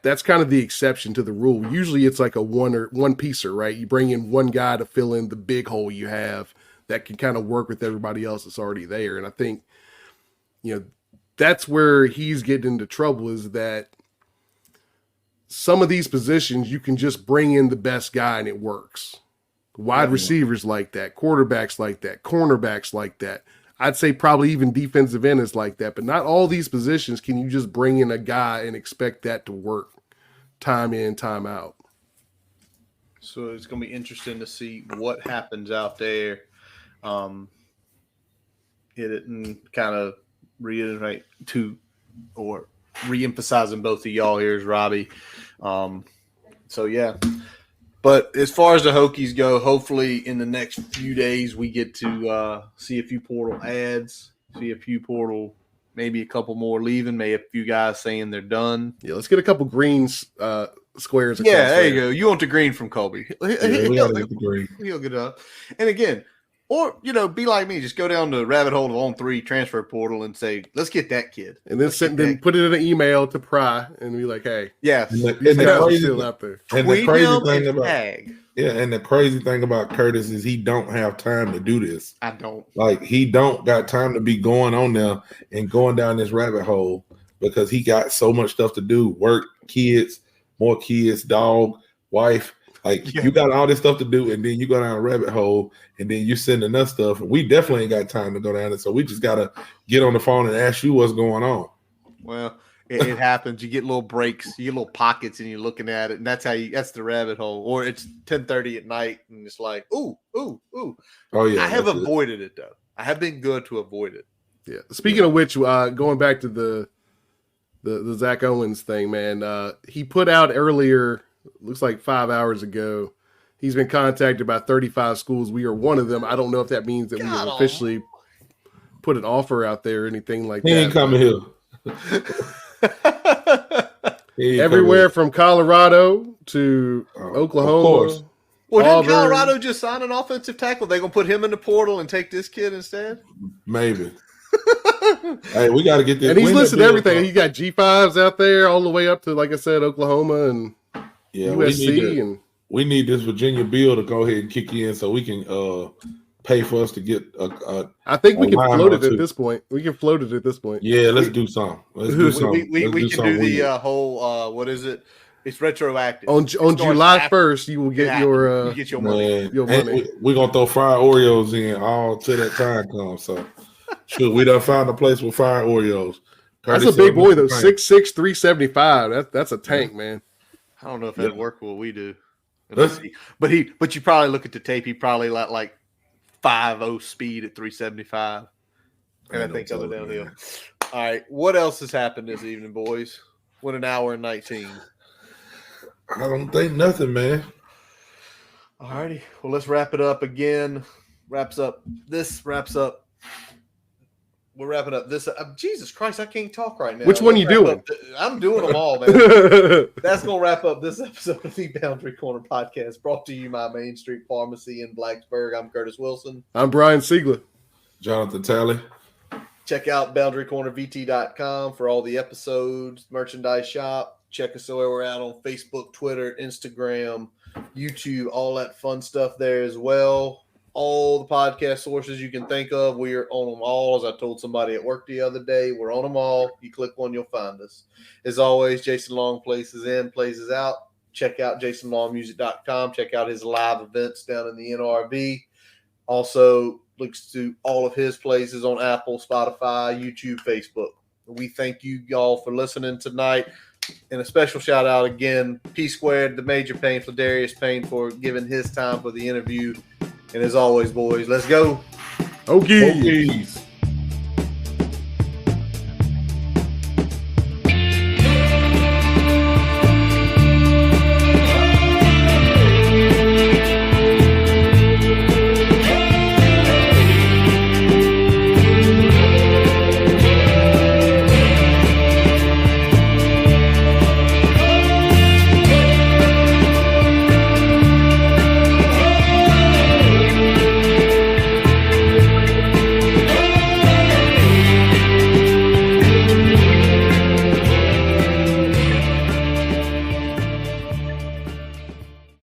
Speaker 4: that's kind of the exception to the rule. Usually it's like a one piecer, right? You bring in one guy to fill in the big hole you have that can kind of work with everybody else that's already there. And I think, that's where he's getting into trouble, is that some of these positions you can just bring in the best guy and it works. Wide receivers like that, quarterbacks like that, cornerbacks like that. I'd say probably even defensive end is like that, but not all these positions can you just bring in a guy and expect that to work time in, time out.
Speaker 3: So it's going to be interesting to see what happens out there. Hit it and kind of reiterate or re-emphasizing both of y'all here is Robbie. So yeah, but as far as the Hokies go, hopefully in the next few days we get to see a few portal ads, maybe a couple more leaving, maybe a few guys saying they're done.
Speaker 4: Yeah, let's get a couple greens squares.
Speaker 3: Yeah, there you go. You want the green from Colby?
Speaker 5: Yeah, we gotta get the green.
Speaker 3: He'll get up. And again, or, be like me. Just go down the rabbit hole of On 3 transfer portal and say, let's get that kid.
Speaker 4: And then put it in an email to Pry and be like, hey.
Speaker 3: Yeah.
Speaker 5: And the
Speaker 4: still out there.
Speaker 5: And the crazy thing about Curtis is he don't have time to do this.
Speaker 3: I don't.
Speaker 5: Like, he don't got time to be going on there and going down this rabbit hole because he got so much stuff to do. Work, kids, more kids, dog, wife. Like, you got all this stuff to do, and then you go down a rabbit hole, and then you're sending us stuff. We definitely ain't got time to go down it, so we just got to get on the phone and ask you what's going on.
Speaker 3: Well, it happens. You get little breaks, you get little pockets, and you're looking at it, and that's the rabbit hole. Or it's 10:30 at night, and it's like, ooh. Oh, yeah. I have avoided it, though. I have been good to avoid it.
Speaker 4: Yeah. Speaking of which, going back to the Zach Owens thing, man, he put out earlier – looks like 5 hours ago, he's been contacted by 35 schools. We are one of them. I don't know if that means that we have officially put an offer out there or anything like that.
Speaker 5: He ain't coming here.
Speaker 4: Everywhere from Colorado to Oklahoma.
Speaker 5: Of course.
Speaker 3: Well, didn't
Speaker 4: Auburn.
Speaker 3: Colorado just sign an offensive tackle? They gonna put him in the portal and take this kid instead?
Speaker 5: Maybe. Hey, we got to get this.
Speaker 4: And he's
Speaker 5: when that
Speaker 4: listed
Speaker 5: bill
Speaker 4: everything.
Speaker 5: comes-
Speaker 4: He got G5s out there all the way up to, like I said, Oklahoma and
Speaker 5: Yeah,
Speaker 4: USC. And
Speaker 5: we need this Virginia bill to go ahead and kick in so we can pay for us to get a
Speaker 4: I think we
Speaker 5: a
Speaker 4: can
Speaker 5: line
Speaker 4: float
Speaker 5: or
Speaker 4: it at
Speaker 5: two.
Speaker 4: this point. We can float it at this point.
Speaker 5: Yeah, let's do something. Let's do something.
Speaker 3: We
Speaker 5: Let's
Speaker 3: can do
Speaker 5: something
Speaker 3: the
Speaker 5: weird.
Speaker 3: whole what is it? It's retroactive.
Speaker 4: On
Speaker 3: It starts
Speaker 4: July
Speaker 3: after
Speaker 4: 1st, you will
Speaker 3: it
Speaker 4: get
Speaker 3: happened.
Speaker 4: your
Speaker 3: You get your money.
Speaker 5: Man,
Speaker 4: Your
Speaker 5: and
Speaker 4: money.
Speaker 5: we're gonna throw fried Oreos in all till that time comes. So, sure, we done found a place with fried Oreos.
Speaker 4: That's a
Speaker 5: Courtesy
Speaker 4: big
Speaker 5: of
Speaker 4: boy
Speaker 5: Mr.
Speaker 4: though.
Speaker 5: Payne.
Speaker 4: 6'6", 375. That's a tank, man.
Speaker 3: I don't know if that'd work with what we do. But you probably look at the tape. He probably like 5.0 speed at 375, and I
Speaker 5: Ain't no
Speaker 3: think other
Speaker 5: telling,
Speaker 3: downhill.
Speaker 5: man.
Speaker 3: All right, what else has happened this evening, boys? What an hour and 19.
Speaker 5: I don't think nothing, man.
Speaker 3: All righty, well let's wrap it up again. Wraps up. We're wrapping up this. Jesus Christ, I can't talk right now.
Speaker 4: Which one you
Speaker 3: Let's wrap
Speaker 4: doing?
Speaker 3: up I'm doing them all, man. That's going to wrap up this episode of the Boundary Corner Podcast, brought to you by Main Street Pharmacy in Blacksburg. I'm Curtis Wilson.
Speaker 4: I'm Brian Siegler.
Speaker 5: Jonathan Talley.
Speaker 3: Check out BoundaryCornerVT.com for all the episodes, merchandise shop. Check us where we're out on Facebook, Twitter, Instagram, YouTube, all that fun stuff there as well. All the podcast sources you can think of, we are on them all. As I told somebody at work the other day, we're on them all. You click one, you'll find us. As always, Jason Long places in, places out. Check out jasonlongmusic.com. Check out his live events down in the NRV. Also, looks to all of his places on Apple, Spotify, YouTube, Facebook. We thank you y'all for listening tonight. And a special shout out again, P Squared, the Major Payne, Pheldarius Payne, for giving his time for the interview. And as always, boys, let's go.
Speaker 4: Okay.
Speaker 5: Hokies.